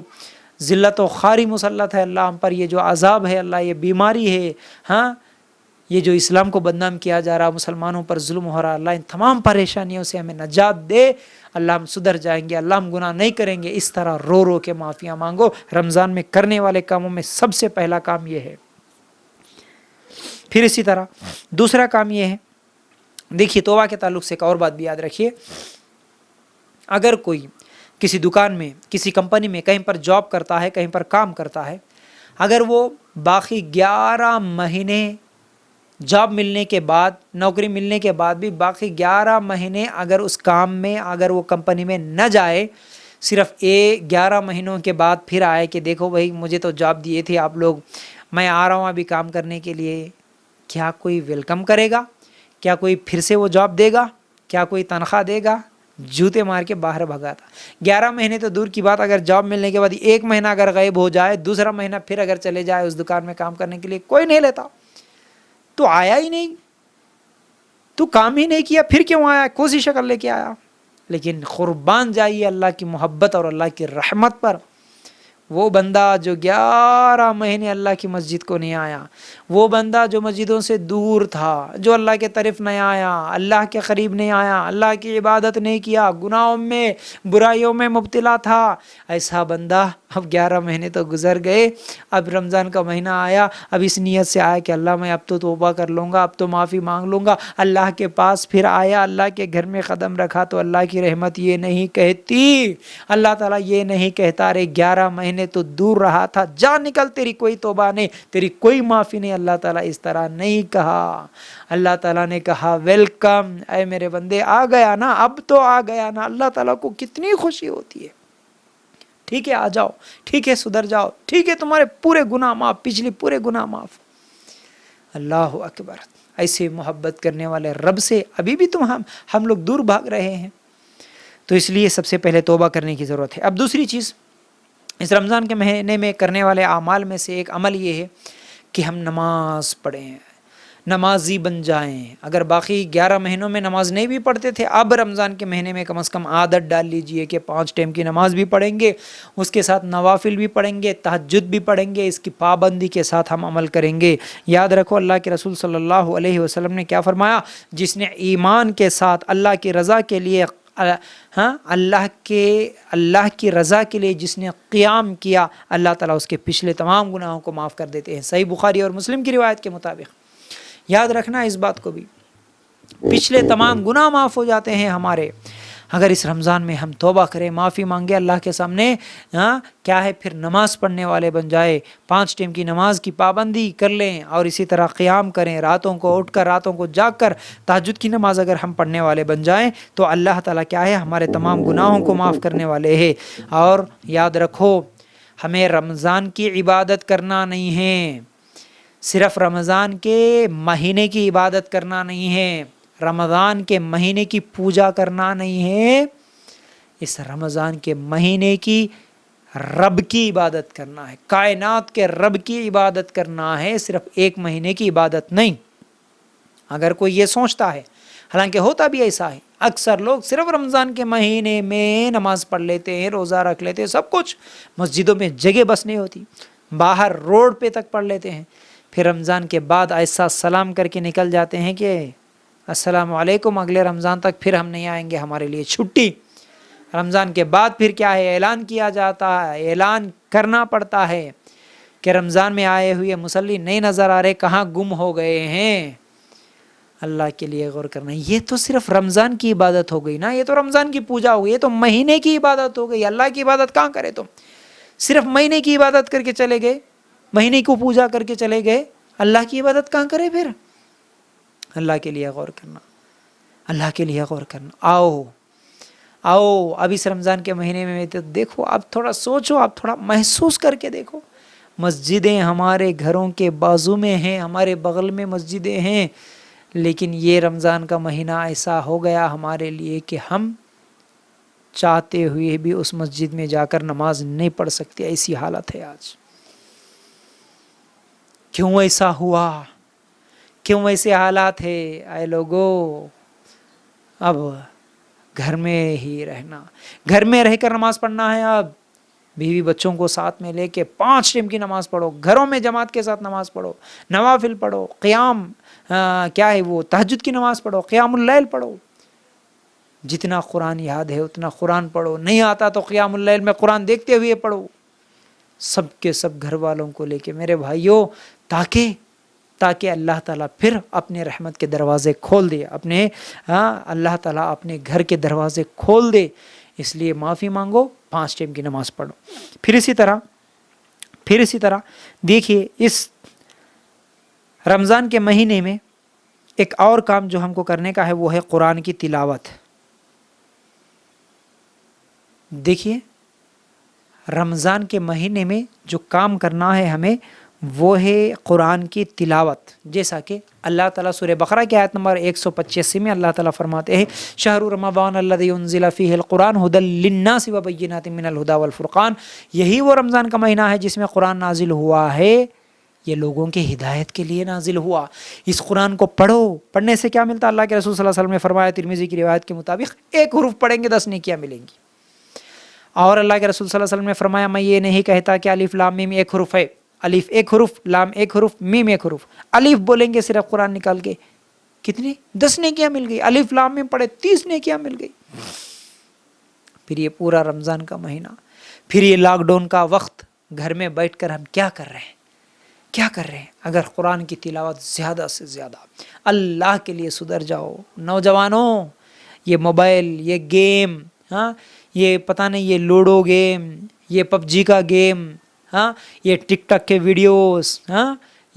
A: ذلت و خواری مسلط ہے، اللہ ہم پر یہ جو عذاب ہے، اللہ یہ بیماری ہے، یہ جو اسلام کو بدنام کیا جا رہا، مسلمانوں پر ظلم ہو رہا، اللہ ان تمام پریشانیوں سے ہمیں نجات دے. اللہ ہم سدھر جائیں گے، اللہ ہم گناہ نہیں کریں گے. اس طرح رو رو کے معافیاں مانگو. رمضان میں کرنے والے کاموں میں سب سے پہلا کام یہ ہے. پھر اسی طرح دوسرا کام یہ ہے، دیکھیے توبہ کے تعلق سے ایک اور بات بھی یاد رکھیے. اگر کوئی کسی دکان میں، کسی کمپنی میں کہیں پر جاب کرتا ہے، کہیں پر کام کرتا ہے، اگر وہ باقی 11 مہینے جاب ملنے کے بعد، نوکری ملنے کے بعد بھی باقی 11 مہینے اگر اس کام میں، اگر وہ کمپنی میں نہ جائے، صرف 11 مہینوں کے بعد پھر آئے کہ دیکھو بھائی مجھے تو جاب دیے تھے آپ لوگ، میں آ رہا ہوں ابھی کام کرنے کے لیے، کیا کوئی ویلکم کرے گا؟ کیا کوئی پھر سے وہ جاب دے گا؟ کیا کوئی تنخواہ دے گا؟ جوتے مار کے باہر بھگا تھا. 11 مہینے تو دور کی بات، اگر جاب ملنے کے بعد 1 مہینہ اگر غائب ہو جائے، دوسرا مہینہ پھر اگر چلے جائے اس دکان میں کام کرنے کے لیے، کوئی نہیں لیتا. تو آیا ہی نہیں، تو کام ہی نہیں کیا، پھر کیوں آیا؟ کوسی شکل لے کے آیا. لیکن قربان جائیے اللہ کی محبت اور اللہ کی رحمت پر، وہ بندہ جو 11 مہینے اللہ کی مسجد کو نہیں آیا، وہ بندہ جو مسجدوں سے دور تھا، جو اللہ کے طرف نہیں آیا، اللہ کے قریب نہیں آیا، اللہ کی عبادت نہیں کیا، گناہوں میں، برائیوں میں مبتلا تھا، ایسا بندہ اب 11 مہینے تو گزر گئے، اب رمضان کا مہینہ آیا، اب اس نیت سے آیا کہ اللہ میں اب تو توبہ کر لوں گا، اب تو معافی مانگ لوں گا. اللہ کے پاس پھر آیا، اللہ کے گھر میں قدم رکھا تو اللہ کی رحمت یہ نہیں کہتی، اللہ تعالیٰ یہ نہیں کہتا رے 11 مہینے تو دور رہا تھا، جا نکل، تیری کوئی توبہ نہیں، تیری کوئی معافی نہیں. اللہ تعالیٰ اس طرح نہیں کہا. اللہ تعالیٰ نے کہا ویلکم، اے میرے بندے آ گیا نا، اب تو آ گیا نا. اللہ تعالیٰ کو کتنی خوشی ہوتی ہے. ٹھیک ہے آ جاؤ، ٹھیک ہے سدھر جاؤ، ٹھیک ہے تمہارے پورے گناہ معاف، پچھلی پورے گناہ معاف. اللہ اکبر. ایسے محبت کرنے والے رب سے ابھی بھی ہم لوگ دور بھاگ رہے ہیں. تو اس لیے سب سے پہلے توبہ کرنے کی ضرورت ہے. اب دوسری چیز، اس رمضان کے مہینے میں کرنے والے اعمال میں سے ایک عمل یہ ہے کہ ہم نماز پڑھیں، نمازی بن جائیں. اگر باقی 11 مہینوں میں نماز نہیں بھی پڑھتے تھے، اب رمضان کے مہینے میں کم از کم عادت ڈال لیجئے کہ 5 ٹائم کی نماز بھی پڑھیں گے، اس کے ساتھ نوافل بھی پڑھیں گے، تہجد بھی پڑھیں گے. اس کی پابندی کے ساتھ ہم عمل کریں گے. یاد رکھو اللہ کے رسول صلی اللہ علیہ وسلم نے کیا فرمایا؟ جس نے ایمان کے ساتھ اللہ کی رضا کے لیے، اللہ کی رضا کے لیے جس نے قیام کیا، اللہ تعالیٰ اس کے پچھلے تمام گناہوں کو معاف کر دیتے ہیں. صحیح بخاری اور مسلم کی روایت کے مطابق. یاد رکھنا اس بات کو بھی، پچھلے تمام گناہ معاف ہو جاتے ہیں ہمارے اگر اس رمضان میں ہم توبہ کریں، معافی مانگے اللہ کے سامنے. کیا ہے پھر نماز پڑھنے والے بن جائے، 5 ٹائم کی نماز کی پابندی کر لیں، اور اسی طرح قیام کریں، راتوں کو اٹھ کر، راتوں کو جاگ کر تہجد کی نماز اگر ہم پڑھنے والے بن جائیں تو اللہ تعالیٰ کیا ہے ہمارے تمام گناہوں کو معاف کرنے والے ہیں. اور یاد رکھو ہمیں رمضان کی عبادت کرنا نہیں ہے، صرف رمضان کے مہینے کی عبادت کرنا نہیں ہے، رمضان کے مہینے کی پوجا کرنا نہیں ہے، اس رمضان کے مہینے کی رب کی عبادت کرنا ہے، کائنات کے رب کی عبادت کرنا ہے، صرف 1 مہینے کی عبادت نہیں. اگر کوئی یہ سوچتا ہے، حالانکہ ہوتا بھی ایسا ہے، اکثر لوگ صرف رمضان کے مہینے میں نماز پڑھ لیتے ہیں، روزہ رکھ لیتے ہیں، سب کچھ، مسجدوں میں جگہ بس نہیں ہوتی، باہر روڈ پہ تک پڑھ لیتے ہیں، پھر رمضان کے بعد ایسا سلام کر کے نکل جاتے ہیں کہ السلام علیکم، اگلے رمضان تک پھر ہم نہیں آئیں گے، ہمارے لیے چھٹی. رمضان کے بعد پھر کیا ہے، اعلان کیا جاتا ہے، اعلان کرنا پڑتا ہے کہ رمضان میں آئے ہوئے مصلی نہیں نظر آ رہے، کہاں گم ہو گئے ہیں. اللہ کے لیے غور کرنا، یہ تو صرف رمضان کی عبادت ہو گئی نا، یہ تو رمضان کی پوجا ہو گئی، یہ تو مہینے کی عبادت ہو گئی. اللہ کی عبادت کہاں کرے تم؟ صرف مہینے کی عبادت کر کے چلے گئے، مہینے کو پوجا کر کے چلے گئے، اللہ کی عبادت کہاں کرے پھر؟ اللہ کے لیے غور کرنا. اللہ کے لیے غور کرنا. آؤ اب اس رمضان کے مہینے میں تو دیکھو، اب تھوڑا سوچو، اب تھوڑا محسوس کر کے دیکھو. مسجدیں ہمارے گھروں کے بازو میں ہیں، ہمارے بغل میں مسجدیں ہیں، لیکن یہ رمضان کا مہینہ ایسا ہو گیا ہمارے لیے کہ ہم چاہتے ہوئے بھی اس مسجد میں جا کر نماز نہیں پڑھ سکتے. ایسی حالت ہے آج. کیوں ایسا ہوا؟ کیوں ایسے حالات ہے؟ اے لوگو، اب گھر میں ہی رہنا، گھر میں رہ کر نماز پڑھنا ہے. اب بیوی بچوں کو ساتھ میں لے کے 5 ٹائم کی نماز پڑھو، گھروں میں جماعت کے ساتھ نماز پڑھو، نوافل پڑھو، قیام کیا ہے وہ تہجد کی نماز پڑھو، قیام اللیل پڑھو. جتنا قرآن یاد ہے اتنا قرآن پڑھو، نہیں آتا تو قیام اللیل میں قرآن دیکھتے ہوئے پڑھو، سب کے سب گھر والوں کو لے کے میرے بھائیوں، تاکہ اللہ تعالیٰ پھر اپنے رحمت کے دروازے کھول دے، اللہ تعالیٰ اپنے گھر کے دروازے کھول دے. اس لیے معافی مانگو، 5 ٹائم کی نماز پڑھو. پھر اسی طرح دیکھیے، اس رمضان کے مہینے میں ایک اور کام جو ہم کو کرنے کا ہے وہ ہے قرآن کی تلاوت. دیکھیے، رمضان کے مہینے میں جو کام کرنا ہے ہمیں وہ ہے قرآن کی تلاوت. جیسا کہ اللہ تعالیٰ سورہ بقرہ کی آیت نمبر 185 میں اللہ تعالیٰ فرماتے ہیں شہر رمضان الذی انزل فیہ القرآن ھدی للناس وبینات من الھدی والفرقان. یہی وہ رمضان کا مہینہ ہے جس میں قرآن نازل ہوا ہے، یہ لوگوں کے ہدایت کے لیے نازل ہوا. اس قرآن کو پڑھو. پڑھنے سے کیا ملتا؟ اللہ کے رسول صلی اللہ علیہ وسلم نے فرمایا ترمذی کی روایت کے مطابق 1 حرف پڑھیں گے 10 نیکیاں ملیں گی. اور اللہ کے رسول صلی اللہ علیہ وسلم نے فرمایا میں یہ نہیں کہتا کہ الف لام میم 1 حرف ہے، الف 1 حرف، لام 1 حرف، میم 1 حرف. الف بولیں گے صرف قرآن نکال کے کتنی 10 نیکیاں مل گئی. الف لام میم پڑھے 30 نیکیاں مل گئی. پھر یہ پورا رمضان کا مہینہ، پھر یہ لاک ڈاؤن کا وقت، گھر میں بیٹھ کر ہم کیا کر رہے ہیں؟ اگر قرآن کی تلاوت زیادہ سے زیادہ اللہ کے لیے سدھر جاؤ. نوجوانوں، یہ موبائل، یہ گیم، یہ پتہ نہیں، یہ لوڈو گیم، یہ پب جی کا گیم، یہ ٹک ٹاک کے ویڈیوز،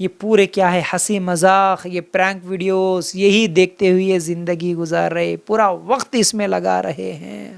A: یہ پورے کیا ہے ہنسی مذاق، یہ پرینک ویڈیوز، یہی دیکھتے ہوئے زندگی گزار رہے، پورا وقت اس میں لگا رہے ہیں.